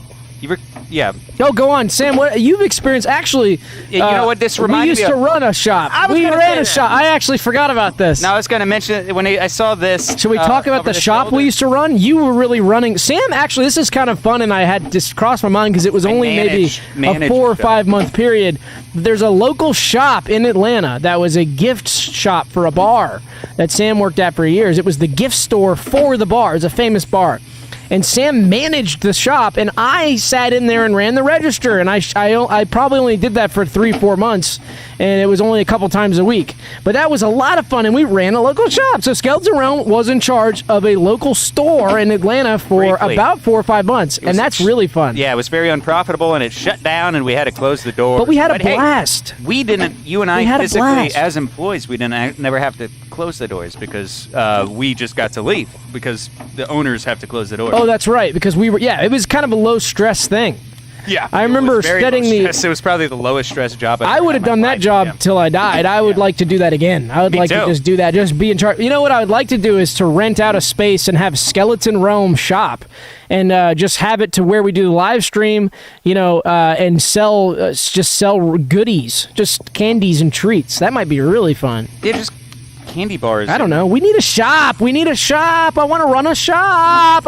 Yeah. Oh, go on, Sam. What you've experienced? Actually, you know what this reminded me of? We used to run a shop. We ran a shop. I actually forgot about this. Now I was going to mention it when I saw this. Should we talk about the shop we used to run? You were really running. Sam, actually, this is kind of fun, and I had this cross my mind because it was only maybe a 4 or 5 month period. There's a local shop in Atlanta that was a gift shop for a bar that Sam worked at for years. It was the gift store for the bar. It's a famous bar. And Sam managed the shop, and I sat in there and ran the register, and I probably only did that for 3-4 months, and it was only a couple times a week. But that was a lot of fun, and we ran a local shop. So Skeleton Realm was in charge of a local store in Atlanta for about 4 or 5 months, and that's really fun. Yeah, it was very unprofitable, and it shut down, and we had to close the door. But we had a blast. Hey, we didn't. You and I physically, as employees, we didn't never have to close the doors because we just got to leave because the owners have to close the doors. Oh, that's right, because we were. Yeah, it was kind of a low stress thing. Yeah, I remember setting the. It was probably the lowest stress job. I would have done that job till I died. I would like to do that again. I would like to just do that, just be in charge. You know what I would like to do is to rent out a space and have Skeleton Realm shop, and just have it to where we do the live stream, and sell just sell goodies, just candies and treats. That might be really fun. Yeah, just candy bars. I don't know. We need a shop. I want to run a shop.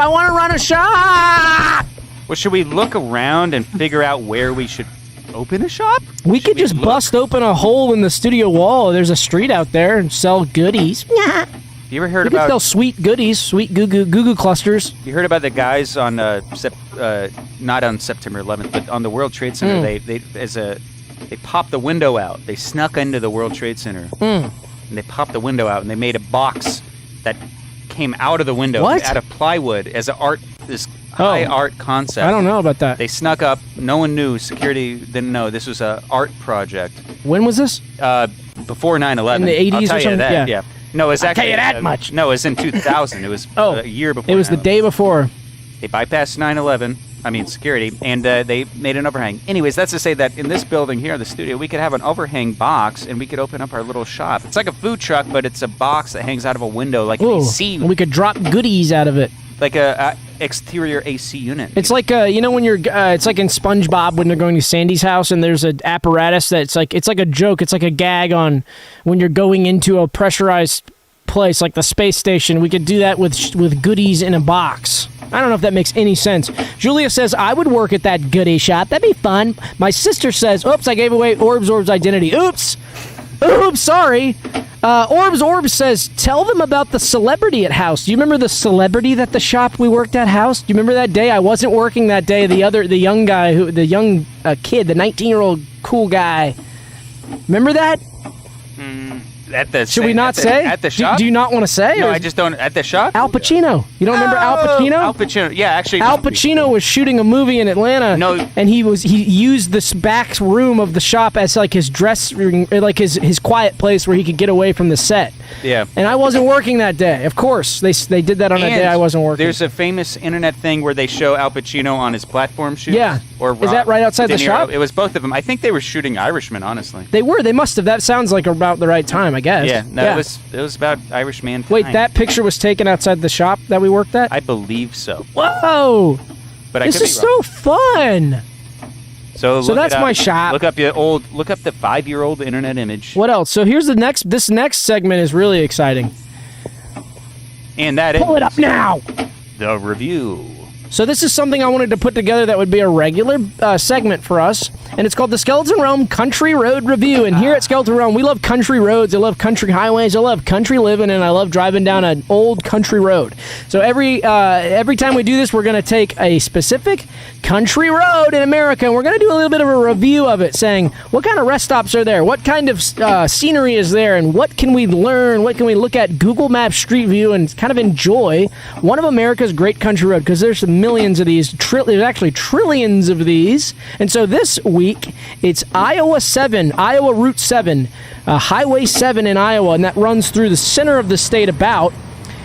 Well, should we look around and figure out where we should open a shop? We could just bust open a hole in the studio wall. There's a street out there and sell goodies. You ever heard about... We could sell sweet goodies, sweet goo-goo clusters. You heard about the guys on, not on September 11th, but on the World Trade Center. They popped the window out. They snuck into the World Trade Center. And they popped the window out, and they made a box that came out of the window out of plywood as an high art concept. I don't know about that. They snuck up. No one knew. Security didn't know. This was an art project. When was this? Before 9/11. In the 80s I'll tell or something? You that. Yeah. No, it's actually... I'll tell you that much. No, it was in 2000. It was a year before. It was the day before. They bypassed 9/11. Security, and they made an overhang. Anyways, that's to say that in this building here, the studio, we could have an overhang box, and we could open up our little shop. It's like a food truck, but it's a box that hangs out of a window, like an AC. We could drop goodies out of it. Like a exterior AC unit. It's like when you're it's like in SpongeBob when they're going to Sandy's house and there's an apparatus that's like it's like a joke, it's like a gag on when you're going into a pressurized place like the space station. We could do that with goodies in a box. I don't know if that makes any sense. Julia says, I would work at that goodie shop. That'd be fun. My sister says, oops, I gave away Orb's identity. Oops, sorry. Orbs says, tell them about the celebrity at house. Do you remember the celebrity that the shop we worked at house? Do you remember that day? I wasn't working that day. The young guy, the young kid, the 19-year-old cool guy. Remember that? Should we not say? At the shop? Do you not want to say? No, I just don't. At the shop? Al Pacino. You don't remember Al Pacino? Al Pacino. Yeah, actually. Al Pacino was shooting a movie in Atlanta. No. And he used this back room of the shop as like his dressing, like his quiet place where he could get away from the set. Yeah. And I wasn't working that day. Of course, they did that on a day I wasn't working. There's a famous internet thing where they show Al Pacino on his platform shoes. Yeah. Is that right outside the shop? It was both of them. I think they were shooting Irishman, honestly. They were. They must have. That sounds like about the right time, I guess. Yeah. No, it was about Irishman time. Wait, that picture was taken outside the shop that we worked at? I believe so. Whoa! But this is so fun. So that's my shop. Look up the 5-year-old internet image. What else? So here's this next segment is really exciting. And that Pull it up now. The review. So this is something I wanted to put together that would be a regular segment for us, and it's called the Skeleton Realm Country Road Review. And here at Skeleton Realm, we love country roads, I love country highways, I love country living, and I love driving down an old country road. So every time we do this, we're going to take a specific country road in America, and we're going to do a little bit of a review of it, saying what kind of rest stops are there, what kind of scenery is there, and what can we learn, what can we look at Google Maps Street View and kind of enjoy one of America's great country roads, because there's millions of these, there's actually trillions of these. And so this week, it's Iowa Route 7, Highway 7 in Iowa, and that runs through the center of the state about.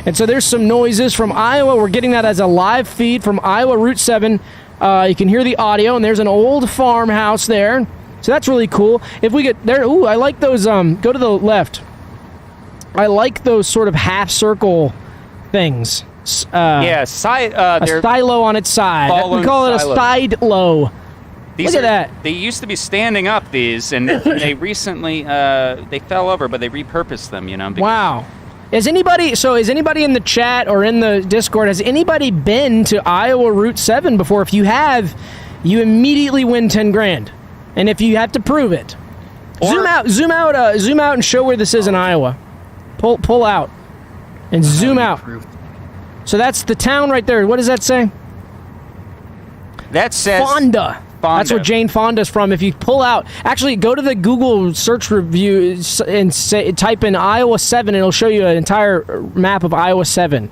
And so there's some noises from Iowa. We're getting that as a live feed from Iowa Route 7. You can hear the audio, and there's an old farmhouse there. So that's really cool. If we get there, I like those, go to the left. I like those sort of half circle things. A stylo on its side. We call it a side-lo. Look at that. They used to be standing up, these, and they recently they fell over, but they repurposed them, Wow. Is anybody in the chat or in the Discord, has anybody been to Iowa Route 7 before? If you have, you immediately win 10 grand. And if you have to prove it. Zoom out and show where this is in Iowa. Pull out. And zoom out. So that's the town right there. What does that say? That says... That's where Jane Fonda's from. If you pull out, actually go to the Google search review and type in Iowa 7, and it'll show you an entire map of Iowa 7.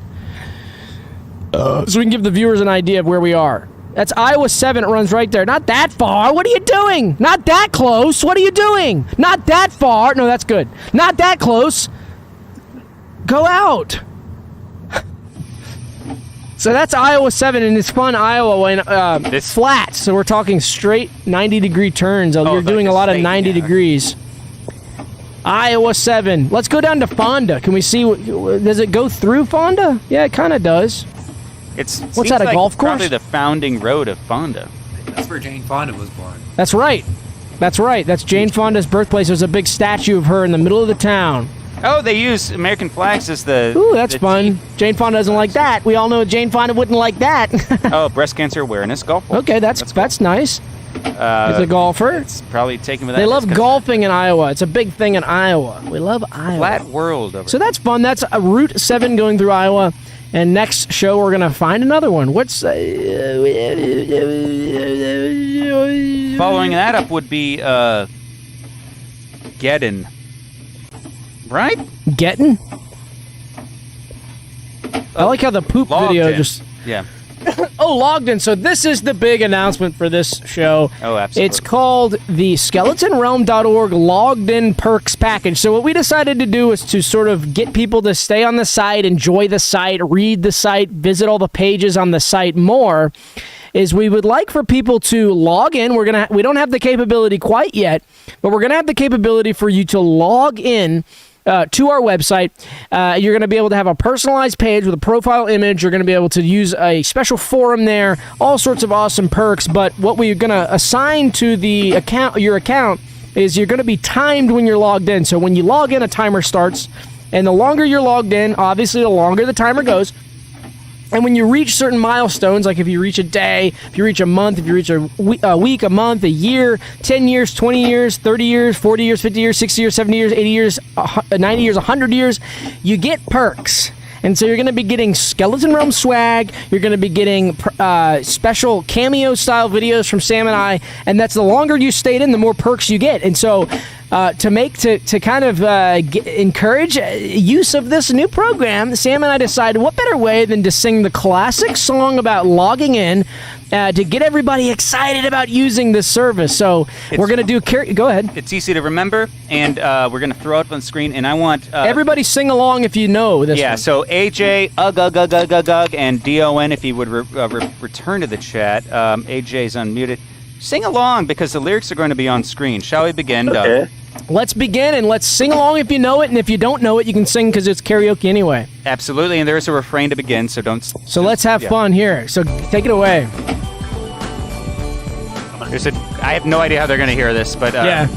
So we can give the viewers an idea of where we are. That's Iowa 7. It runs right there. Not that far. What are you doing? Not that close. What are you doing? Not that far. No, that's good. Not that close. Go out. So that's Iowa 7, and it's fun, Iowa, when it's flat. So we're talking straight 90-degree turns. You're doing a lot of 90 degrees. Iowa 7. Let's go down to Fonda. Can we see? Does it go through Fonda? Yeah, it kind of does. What's that, a golf course? Probably the founding road of Fonda. That's where Jane Fonda was born. That's right. That's right. That's Jane Fonda's birthplace. There's a big statue of her in the middle of the town. Oh, they use American flags as the... Ooh, that's fun. Jane Fonda doesn't like that. We all know Jane Fonda wouldn't like that. Oh, breast cancer awareness golf. Okay, that's nice. He's a golfer. It's probably taken with that. They love golfing in Iowa. It's a big thing in Iowa. We love Iowa. Flat world over So that's fun. That's Route 7 going through Iowa. And next show, we're going to find another one. What's... Following that up would be Geddon. Right? Getting? I like how the poop video just... Yeah. Oh, logged in. So this is the big announcement for this show. Oh, absolutely. It's called the skeletonrealm.org logged in perks package. So what we decided to do is to sort of get people to stay on the site, enjoy the site, read the site, visit all the pages on the site more, is we would like for people to log in. We don't have the capability quite yet, but we're going to have the capability for you to log in to our website. You're going to be able to have a personalized page with a profile image. You're going to be able to use a special forum there, all sorts of awesome perks. But what we're going to assign to your account is you're going to be timed when you're logged in. So when you log in, a timer starts. And the longer you're logged in, obviously the longer the timer goes. And when you reach certain milestones, like if you reach a day, if you reach a month, if you reach a week, a month, a year, 10 years, 20 years, 30 years, 40 years, 50 years, 60 years, 70 years, 80 years, 90 years, 100 years, you get perks. And so you're going to be getting Skeleton Realm swag. You're going to be getting special cameo-style videos from Sam and I. And that's the longer you stayed in, the more perks you get. And so to kind of encourage use of this new program, Sam and I decided what better way than to sing the classic song about logging in to get everybody excited about using this service. So we're going to do... Go ahead. It's easy to remember, and we're going to throw it up on the screen, and I want... everybody sing along if you know this one. So AJ, and DON, if he would return to the chat. AJ's unmuted. Sing along, because the lyrics are going to be on screen. Shall we begin, Doug? Okay. Let's begin, and let's sing along if you know it, and if you don't know it, you can sing because it's karaoke anyway. Absolutely, and there is a refrain to begin, so don't... So let's have fun here. So take it away. I have no idea how they're going to hear this, but yeah.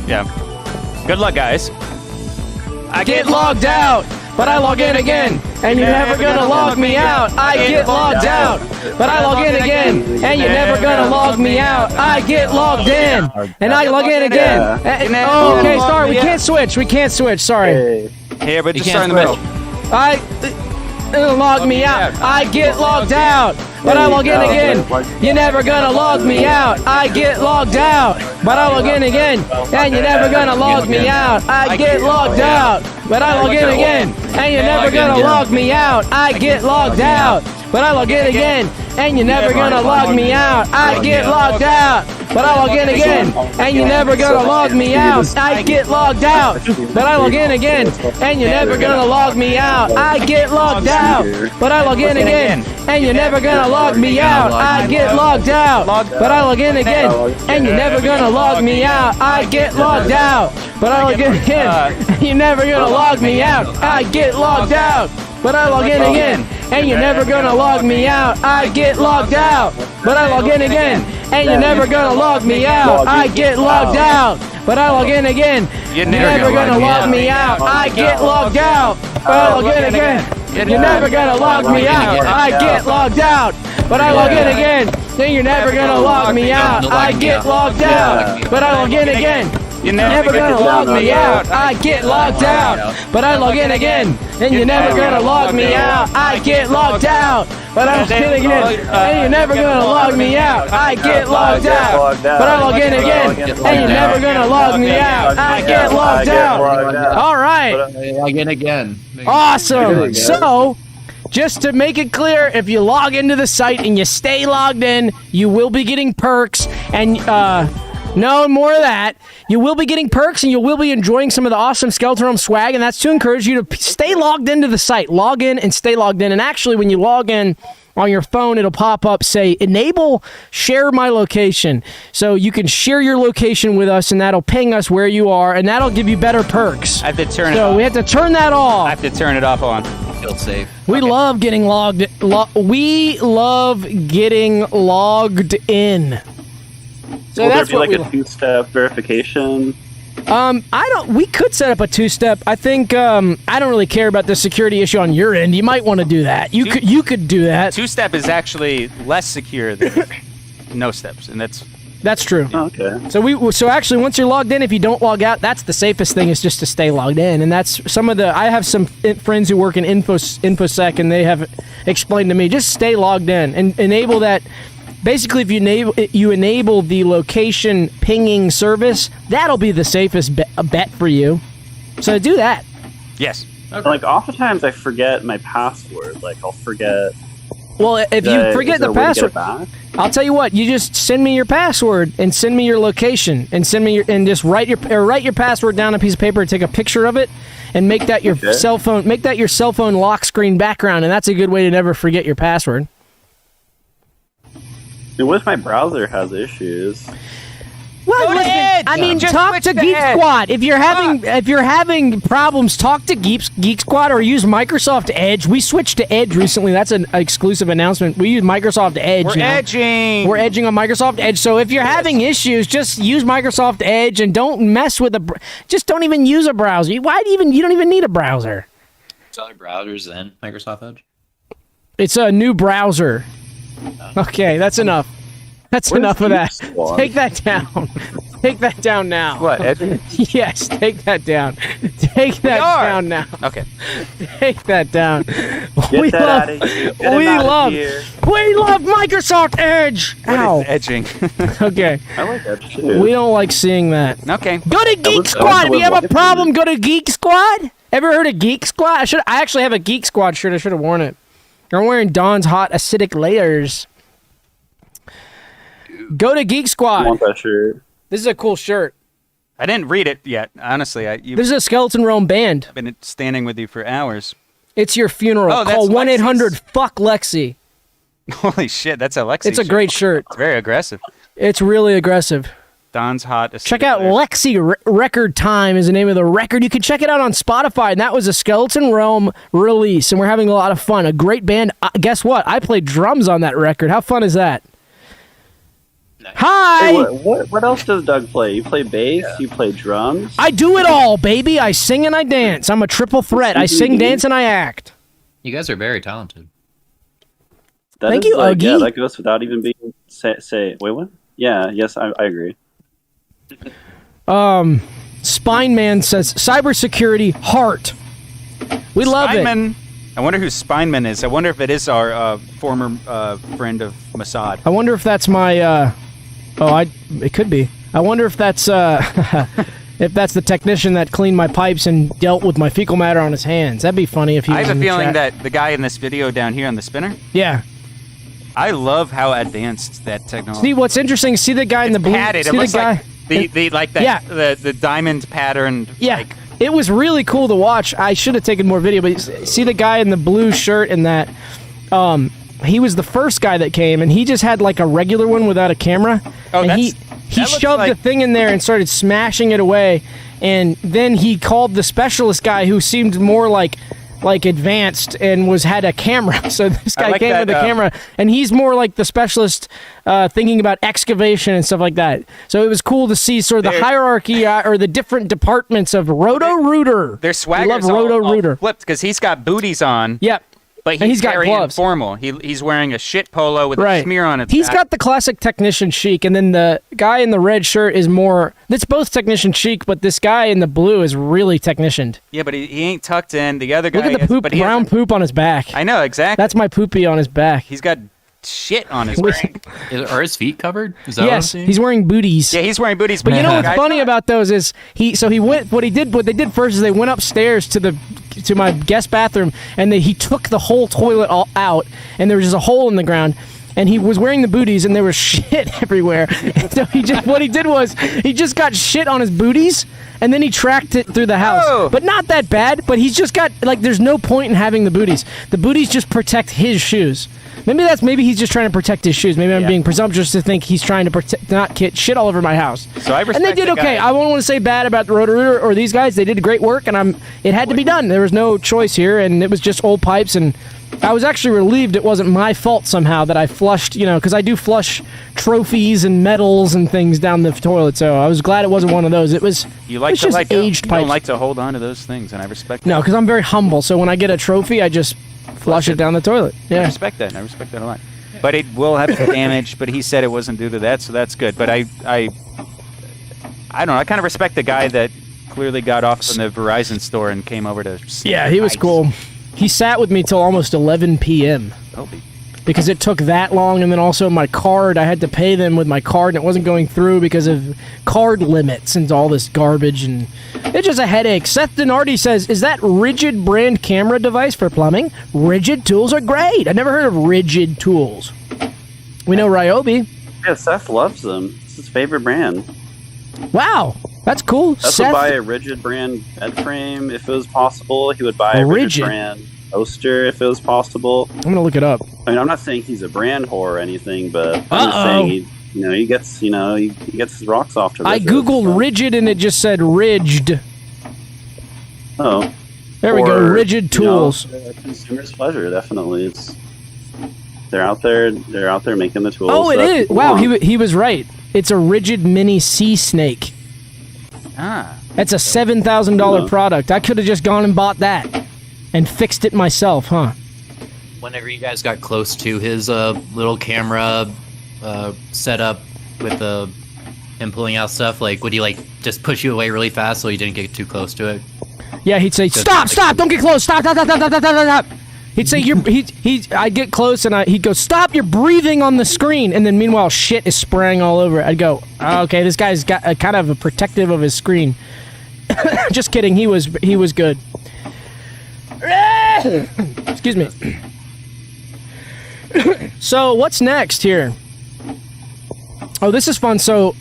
Good luck, guys. I get logged out, but I log in again, and you're never gonna log me out. I get logged out, but I log in again, and you're never gonna log me out. I get logged in, and I log in again. Oh, okay, sorry, we can't switch. Sorry. Here, but just start in the middle. Log me out. I get logged out, but I log in again. You're never gonna log me out. I get logged out, but I log in again, and you're never gonna log me out. I get logged out, but I log in again, and you're never gonna log me out. I get logged out, but I log in again, and you're never gonna log me out. I get logged out, but I log in again, and you're never gonna log me out. I get logged out, but I log in again, and you're never gonna log me out. I get logged out, but I log in again, and you're never gonna log me out. I get logged out, but I log in again, and you're never gonna log me out. I get logged out, but I log in again, and you're never gonna log me out. I get logged out, but I log in again, and you're never gonna log me out. I get logged out, but I log in again, and you're never gonna log me out. I get logged out, but I log in again. You're never gonna log me out. I get logged out, but I log in again. You're never gonna log me out. I get logged out, but I log in again. Then you're never gonna log me out. I get logged out, but I log in again. You're never gonna log me out. I get logged out, but I log in again. And you're never gonna log me out. I get logged out, but I log in again. And you're never gonna log me out. I get logged out, but I log in again. And you're never gonna log me out. I get logged out. All right. Log in again. Awesome. So, just to make it clear, if you log into the site and you stay logged in, you will be getting perks. And no more of that. You will be getting perks, and you will be enjoying some of the awesome Skeleton Realm swag. And that's to encourage you to stay logged into the site. Log in and stay logged in. And actually, when you log in on your phone, it'll pop up, say, enable share my location. So you can share your location with us, and that'll ping us where you are, and that'll give you better perks. I have to turn it off. So we have to turn that off. I have to turn it off on. Feel safe. We love getting logged. We love getting logged in. So Will that's there what be like a two-step verification? We could set up a two-step. I think I don't really care about the security issue on your end. You might want to do that. You could do that. Two-step is actually less secure than no steps, and that's true. Oh, okay. So actually, once you're logged in, if you don't log out, that's the safest thing, is just to stay logged in. And that's I have some friends who work in infosec, and they have explained to me, just stay logged in and enable that. Basically, if you enable the location pinging service, that'll be the safest bet for you. So do that. yes. Okay. Like, oftentimes I forget my password. Like, I'll forget. Well, if you forget the password, I'll tell you what. You just send me your password and send me your location and just write your password down on a piece of paper and take a picture of it and make that your cell phone. Make that your cell phone lock screen background, and that's a good way to never forget your password. And what if my browser has issues? Well, listen, I mean, talk to Geek Squad. If you're having problems, talk to Geek Squad or use Microsoft Edge. We switched to Edge recently. That's an exclusive announcement. We use Microsoft Edge. We're edging on Microsoft Edge. So if you're having issues, just use Microsoft Edge and don't mess with just don't even use a browser. You don't even need a browser. It's other browsers then Microsoft Edge. It's a new browser. Okay, that's enough. That's enough of that. Take that down. Take that down now. What, Ed? Yes, take that down. Take that down now. Okay. Take that down. We love Microsoft Edge. Ow. What is edging? Okay. I like Edge too. We don't like seeing that. Okay. Go to Geek Squad. If you have a problem, go to Geek Squad. Ever heard of Geek Squad? I actually have a Geek Squad shirt. I should have worn it. I'm wearing Dawn's Hot Acidic Layers. Go to Geek Squad. I want that shirt. This is a cool shirt. I didn't read it yet, honestly. This is a Skeleton Realm band. I've been standing with you for hours. It's your funeral. Oh, call 1-800-FUCK-LEXI. Holy shit, that's a Lexi. It's a great shirt. It's very aggressive. It's really aggressive. Don's Hot. Check out Lexi Record Time is the name of the record. You can check it out on Spotify, and that was a Skeleton Realm release, and we're having a lot of fun. A great band. Guess what? I played drums on that record. How fun is that? Nice. Hi! Hey, what else does Doug play? You play bass? Yeah. You play drums? I do it all, baby. I sing and I dance. I'm a triple threat. I sing, dance, and I act. You guys are very talented. Thank you, Uggy. Yeah, that goes without even being say. Wait, what? Yeah, yes, I agree. Spine Man says cybersecurity heart. We love it. I wonder who Spineman is. I wonder if it is our former friend of Mossad. I wonder if that's my. It could be. I wonder if that's if that's the technician that cleaned my pipes and dealt with my fecal matter on his hands. That'd be funny if he. I have a feeling that the guy in this video down here on the spinner. Yeah. I love how advanced that technology. See, what's interesting? See the guy in the blue. Padded. See it looks the guy. Like the diamond patterned. Yeah. Like, it was really cool to watch. I should have taken more video, but see the guy in the blue shirt and that. He was the first guy that came, and he just had like a regular one without a camera. Oh, and he shoved the thing in there and started smashing it away. And then he called the specialist guy, who seemed more like advanced and had a camera. So this guy came with a camera, and he's more like the specialist thinking about excavation and stuff like that. So it was cool to see sort of the hierarchy or the different departments of Roto-Rooter. Their swagger's all flipped because he's got booties on. Yep. But he's got very gloves. Informal. He's wearing a shit polo with a smear on it. He's got the classic technician chic, and then the guy in the red shirt is more. It's both technician chic, but this guy in the blue is really technicianed. Yeah, but he ain't tucked in. The other guy. Look at the poop, brown poop on his back. I know exactly. That's my poopy on his back. He's got shit on his back. Are his feet covered? Is that yes, he's wearing booties. Yeah, he's wearing booties. But you know what's funny about those is he went. What they did first is they went upstairs to my guest bathroom, and he took the whole toilet all out, and there was just a hole in the ground, and he was wearing the booties, and there was shit everywhere. And so what he did was he just got shit on his booties, and then he tracked it through the house. Oh. But not that bad, but he's just got, like, there's no point in having the booties. The booties just protect his shoes. Maybe he's just trying to protect his shoes. Maybe I'm being presumptuous to think he's trying to not get shit all over my house. So I respect and they did okay. I won't want to say bad about the Roto-Rooter or these guys. They did great work, and it had to be done. There was no choice here, and it was just old pipes. And I was actually relieved it wasn't my fault somehow that I flushed, because I do flush trophies and medals and things down the toilet. So I was glad it wasn't one of those. It was. You like to just aged pipes. You don't like to hold on to those things, and I respect that. No, because I'm very humble. So when I get a trophy, I just flush it down the toilet. Yeah, I respect that. I respect that a lot. But it will have damage. But he said it wasn't due to that, so that's good. But I don't know. I kind of respect the guy that clearly got off from the Verizon store and came over to. Yeah, he was cool. He sat with me till almost 11 p.m. Because it took that long, and then also my card, I had to pay them with my card, and it wasn't going through because of card limits and all this garbage, and it's just a headache. Seth Denardi says, is that Rigid brand camera device for plumbing? Rigid tools are great. I never heard of Rigid tools. We know Ryobi. Yeah, Seth loves them. It's his favorite brand. Wow, that's cool. Seth would buy a Rigid brand bed frame if it was possible. He would buy a Rigid brand toaster if it was possible. I'm gonna look it up. I mean, I'm not saying he's a brand whore or anything, but I'm just saying he gets his rocks off to. I googled Rigid and it just said ridged. Oh, there we go. Rigid tools. Consumer's pleasure, definitely. They're out there making the tools. Oh, it is. Wow, he was right. It's a Rigid mini sea snake. That's a $7,000 product. I could have just gone and bought that and fixed it myself, huh? Whenever you guys got close to his little camera setup with him pulling out stuff, like, would he just push you away really fast so you didn't get too close to it? Yeah, he'd say, "Stop! Don't get close! Stop! He'd say, I'd get close and he'd go, "Stop! You're breathing on the screen!" And then meanwhile, shit is spraying all over. I'd go, "Okay, this guy's got a kind of a protective of his screen." Just kidding. He was good. Excuse me. So what's next here? Oh, this is fun. So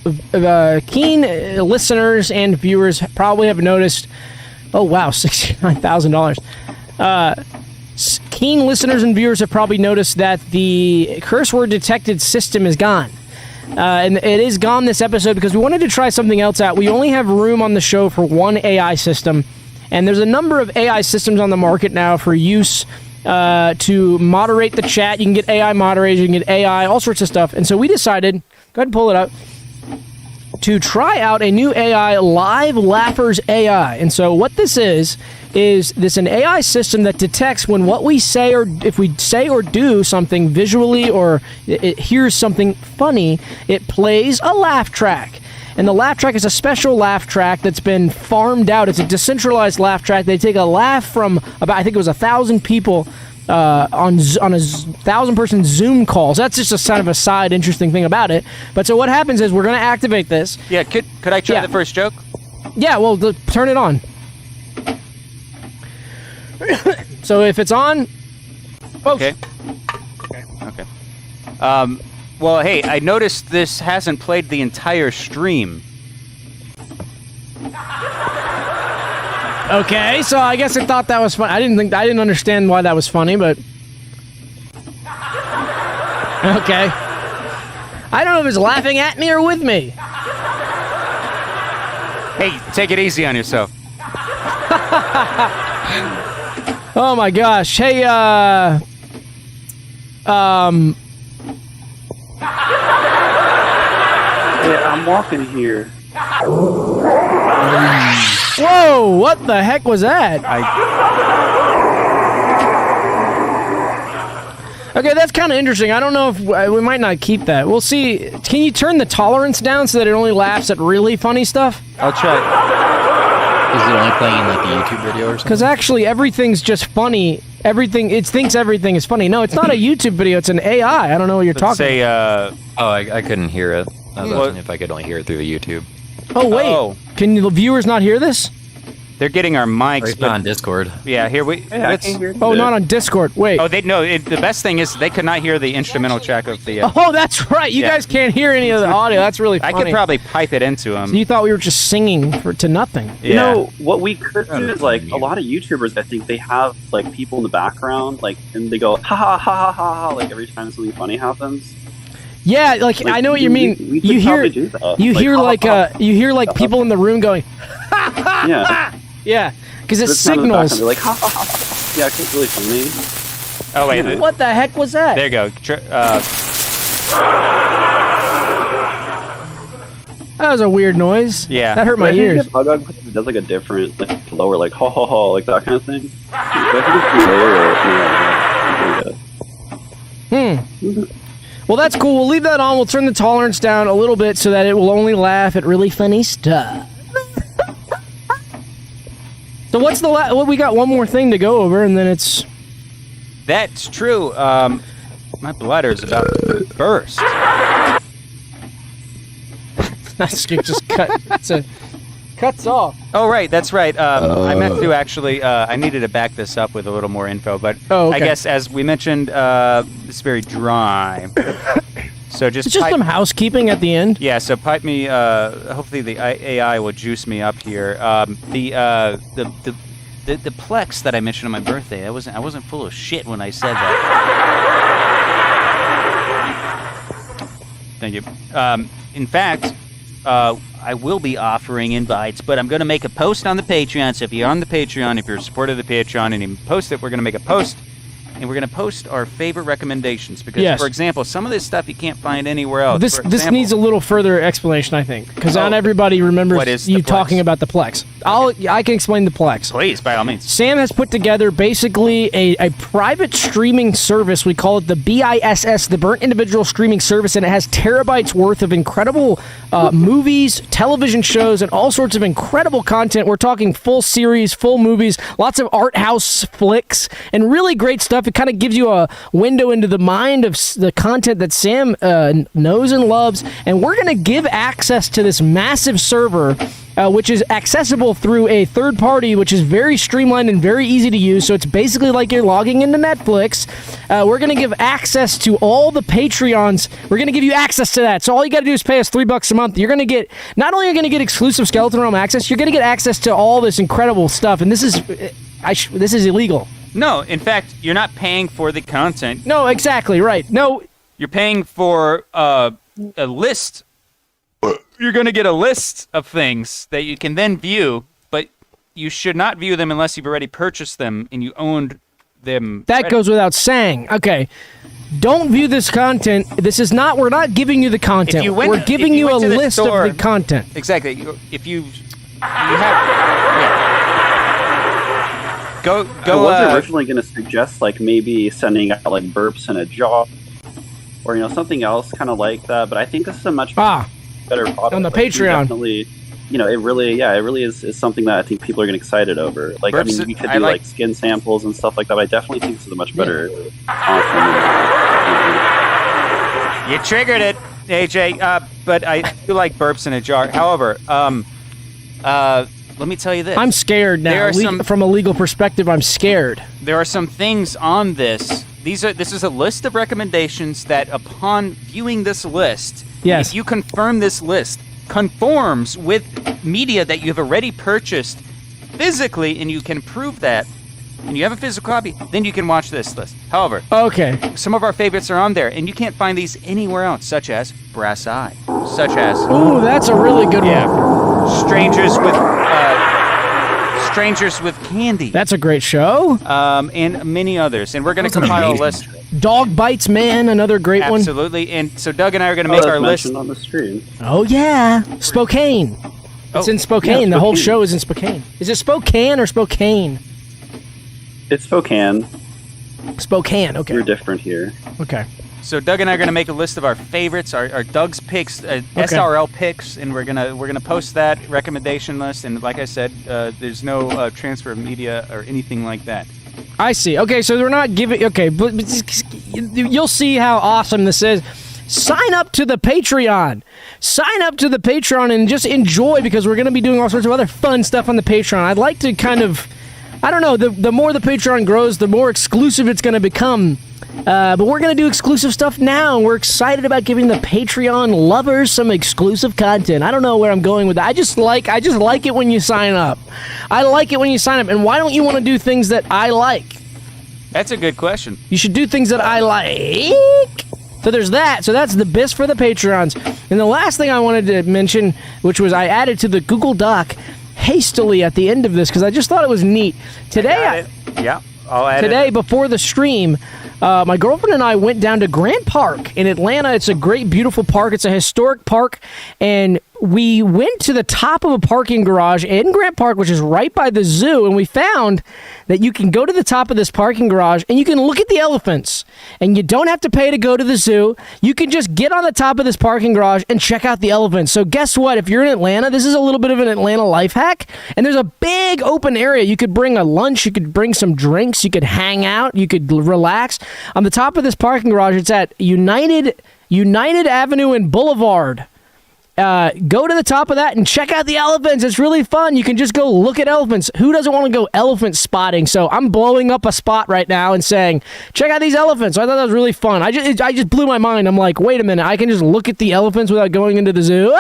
keen listeners and viewers probably have noticed. Oh wow, $69,000. Keen listeners and viewers have probably noticed that the curse word detected system is gone. And it is gone this episode because we wanted to try something else out. We only have room on the show for one AI system. And there's a number of AI systems on the market now for use to moderate the chat. You can get AI moderators, you can get AI, all sorts of stuff. And so we decided, go ahead and pull it up, to try out a new AI, Live Laughers AI. And so what this is this an AI system that detects when what we say, or if we say or do something visually, or it hears something funny, it plays a laugh track. And the laugh track is a special laugh track that's been farmed out. It's a decentralized laugh track. They take a laugh from about, I think it was 1,000 people on a 1,000-person Zoom call. So that's just a kind of a side interesting thing about it. But so what happens is we're going to activate this. Yeah, could I try the first joke? Yeah, well, turn it on. So if it's on... Oh. Okay. Well, hey, I noticed this hasn't played the entire stream. Okay, so I guess I thought that was funny. I didn't understand why that was funny, but okay. I don't know if it's laughing at me or with me. Hey, take it easy on yourself. Oh my gosh. Hey, Yeah, I'm walking here. Whoa! What the heck was that? Okay, that's kind of interesting. I don't know if we might not keep that. We'll see. Can you turn the tolerance down so that it only laughs at really funny stuff? I'll try. Is it only playing like the YouTube video or something? Because actually, everything's just funny. It thinks everything is funny. No, it's not a YouTube video. It's an AI. I don't know what you're talking about. I couldn't hear it. I was asking if I could only hear it through the YouTube. Oh, wait. Oh. Can the viewers not hear this? They're getting our mics. It's not on Discord. Yeah, here we. I can hear Oh, not on Discord. Wait. Oh, the best thing is they could not hear the instrumental track of the. Oh, that's right. You guys can't hear any of the audio. That's really funny. I could probably pipe it into them. So you thought we were just singing to nothing. Yeah. You know, what we could do is, like, a lot of YouTubers, I think they have, like, people in the background, like, and they go, ha ha ha ha ha ha, like, every time something funny happens. Yeah, like I know what you mean. We You hear you hear like people in the room going, Yeah. yeah, because it But it's not in the signals. background, they're like, ha ha ha. Yeah, it's really funny. Oh wait, What the heck was that? there you go. That was a weird noise. Yeah. That hurt my I think ears. if Hugog does like a different, like lower, like ha ha ha, like that kind of thing. I think it's lower. Well, that's cool. We'll leave that on. We'll turn the tolerance down a little bit so that it will only laugh at really funny stuff. So what's the well, we got one more thing to go over, and then it's... That's true. My bladder is about to burst. That's just cut. Cuts off. Oh, right, that's right. I meant to actually, I needed to back this up with a little more info, but I guess as we mentioned, it's very dry. So It's just some housekeeping at the end. Yeah, so pipe me, hopefully the AI will juice me up here. The Plex that I mentioned on my birthday, I wasn't full of shit when I said that. Thank you. In fact, I will be offering invites, but I'm going to make a post on the Patreon. So if you're on the Patreon, if you're a supporter of the Patreon and you post it, we're going to make a post. And we're going to post our favorite recommendations. Because, for example, some of this stuff you can't find anywhere else. This needs a little further explanation, I think. Because not everybody remembers you talking about the Plex. I can explain the Plex. Please, by all means. Sam has put together basically a private streaming service. We call it the BISS, the Burnt Individual Streaming Service, and it has terabytes worth of incredible movies, television shows, and all sorts of incredible content. We're talking full series, full movies, lots of art house flicks, and really great stuff. It kind of gives you a window into the mind of the content that Sam knows and loves, and we're going to give access to this massive server, which is accessible through a third party, which is very streamlined and very easy to use. So it's basically like you're logging into Netflix. We're going to give access to all the Patreons. We're going to give you access to that. So all you got to do is pay us $3 a month. You're going to get, not only are you going to get exclusive Skeleton Realm access, you're going to get access to all this incredible stuff. And this is illegal. No, in fact, you're not paying for the content. No, exactly, right. No. You're paying for a list. You're going to get a list of things that you can then view, but you should not view them unless you've already purchased them and you owned them. That goes without saying. Okay. Don't view this content. We're not giving you the content. We're giving you a list of the content. Exactly. If you have... Go. I was originally going to suggest, like, maybe sending out, like, burps in a jar, or something else kind of like that. But I think this is a much better product on the like, Patreon. Definitely, it really is something that I think people are getting excited over. Like, burps, I mean, we could do like skin samples and stuff like that. But I definitely think this is a much better option. You triggered it, AJ. But I do like burps in a jar. However, let me tell you this. I'm scared now. From a legal perspective, I'm scared. There are some things on this. This is a list of recommendations that upon viewing this list, if you confirm this list conforms with media that you have already purchased physically, and you can prove that, and you have a physical copy, then you can watch this list. However, some of our favorites are on there, and you can't find these anywhere else, such as Brass Eye, such as... Ooh, that's a really good one. Strangers with Candy. That's a great show. And many others. And we're going to compile a list. Dog Bites Man, another great one. Absolutely. And so Doug and I are going to make our list. On the screen. Oh, yeah. Spokane. It's in Spokane. The whole show is in Spokane. Is it Spokane or Spokane? It's Spokane. Spokane, okay. We're different here. Okay. So Doug and I are gonna make a list of our favorites, our Doug's picks, SRL picks, and we're gonna post that recommendation list. And like I said, there's no transfer of media or anything like that. I see. Okay, so they're not giving. Okay, but you'll see how awesome this is. Sign up to the Patreon. Sign up to the Patreon and just enjoy, because we're gonna be doing all sorts of other fun stuff on the Patreon. I'd like to kind of, I don't know. The more the Patreon grows, the more exclusive it's gonna become. But we're going to do exclusive stuff now, and we're excited about giving the Patreon lovers some exclusive content. I don't know where I'm going with that. I just like it when you sign up. I like it when you sign up. And why don't you want to do things that I like? That's a good question. You should do things that I like. So there's that. So that's the BIS for the Patreons. And the last thing I wanted to mention, which was I added to the Google Doc hastily at the end of this because I just thought it was neat. Today, I'll add it. Before the stream, my girlfriend and I went down to Grant Park in Atlanta. It's a great, beautiful park. It's a historic park, and we went to the top of a parking garage in Grant Park, which is right by the zoo, and we found that you can go to the top of this parking garage and you can look at the elephants, and you don't have to pay to go to the zoo. You can just get on the top of this parking garage and check out the elephants. So guess what? If you're in Atlanta, this is a little bit of an Atlanta life hack, and there's a big open area. You could bring a lunch, you could bring some drinks, you could hang out, you could relax. On the top of this parking garage, it's at United Avenue and Boulevard. Go to the top of that and check out the elephants. It's really fun. You can just go look at elephants. Who doesn't want to go elephant spotting? So I'm blowing up a spot right now and saying, check out these elephants. So I thought that was really fun. I just blew my mind. I'm like, wait a minute. I can just look at the elephants without going into the zoo.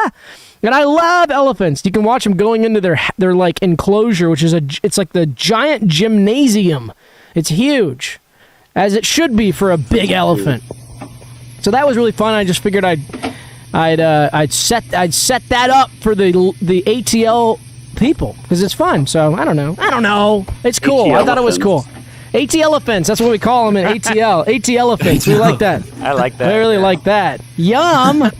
And I love elephants. You can watch them going into their like enclosure, which is it's like the giant gymnasium. It's huge, as it should be for a big elephant. So that was really fun. I just figured I'd set that up for the ATL people because it's fun. So I don't know. It's cool. I thought it was cool. AT elephants. That's what we call them in ATL. AT elephants. We like that. I like that. I really like that. Yum.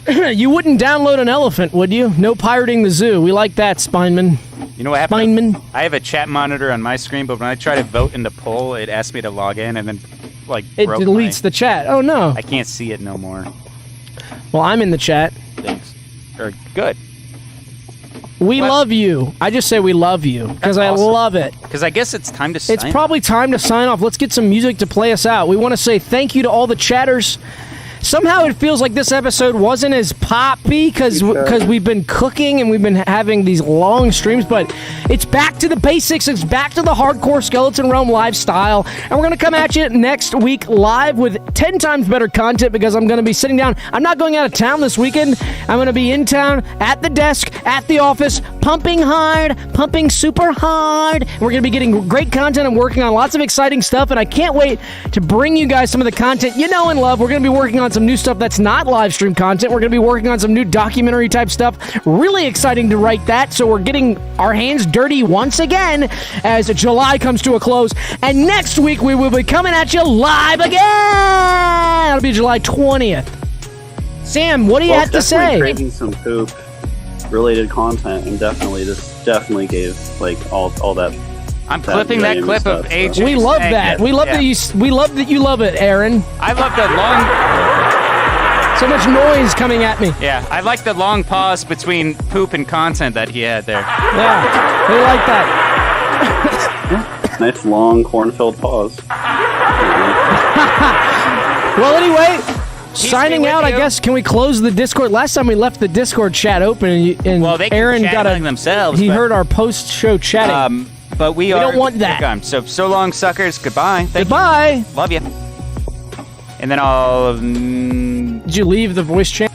You wouldn't download an elephant, would you? No pirating the zoo. We like that, Spineman. You know what happened? Spineman. I have a chat monitor on my screen, but when I try to vote in the poll, it asks me to log in, and then it deletes the chat. Oh no! I can't see it no more. Well, I'm in the chat. Thanks. Or good. We love you. I just say we love you because I love it. Because I guess it's time to sign off. It's probably time to sign off. Let's get some music to play us out. We want to say thank you to all the chatters. Somehow it feels like this episode wasn't as poppy because we've been cooking and we've been having these long streams, but it's back to the basics. It's back to the hardcore Skeleton Realm lifestyle, and we're going to come at you next week live with 10 times better content because I'm going to be sitting down. I'm not going out of town this weekend. I'm going to be in town at the desk, at the office, pumping hard, pumping super hard. We're going to be getting great content. I'm working on lots of exciting stuff, and I can't wait to bring you guys some of the content you know and love. We're going to be working on some new stuff that's not live stream content. We're going to be working on some new documentary type stuff. Really exciting to write that. So we're getting our hands dirty once again as July comes to a close. And next week we will be coming at you live again. That'll be July 20th. Sam, what do you have to say? Creating some poop related content, and this definitely gave all that. I'm clipping that clip stuff, of AJ. We love that. We love that you love it, Aaron. I love the long. So much noise coming at me. Yeah, I like the long pause between poop and content that he had there. Yeah, we like that. Nice long cornfield pause. Well, anyway, signing out. I guess. Can we close the Discord? Last time we left the Discord chat open, and they Aaron got themselves. He heard our post-show chatting. But we don't want that. So long, suckers. Goodbye. Goodbye. Love you. And then I'll. Did you leave the voice channel?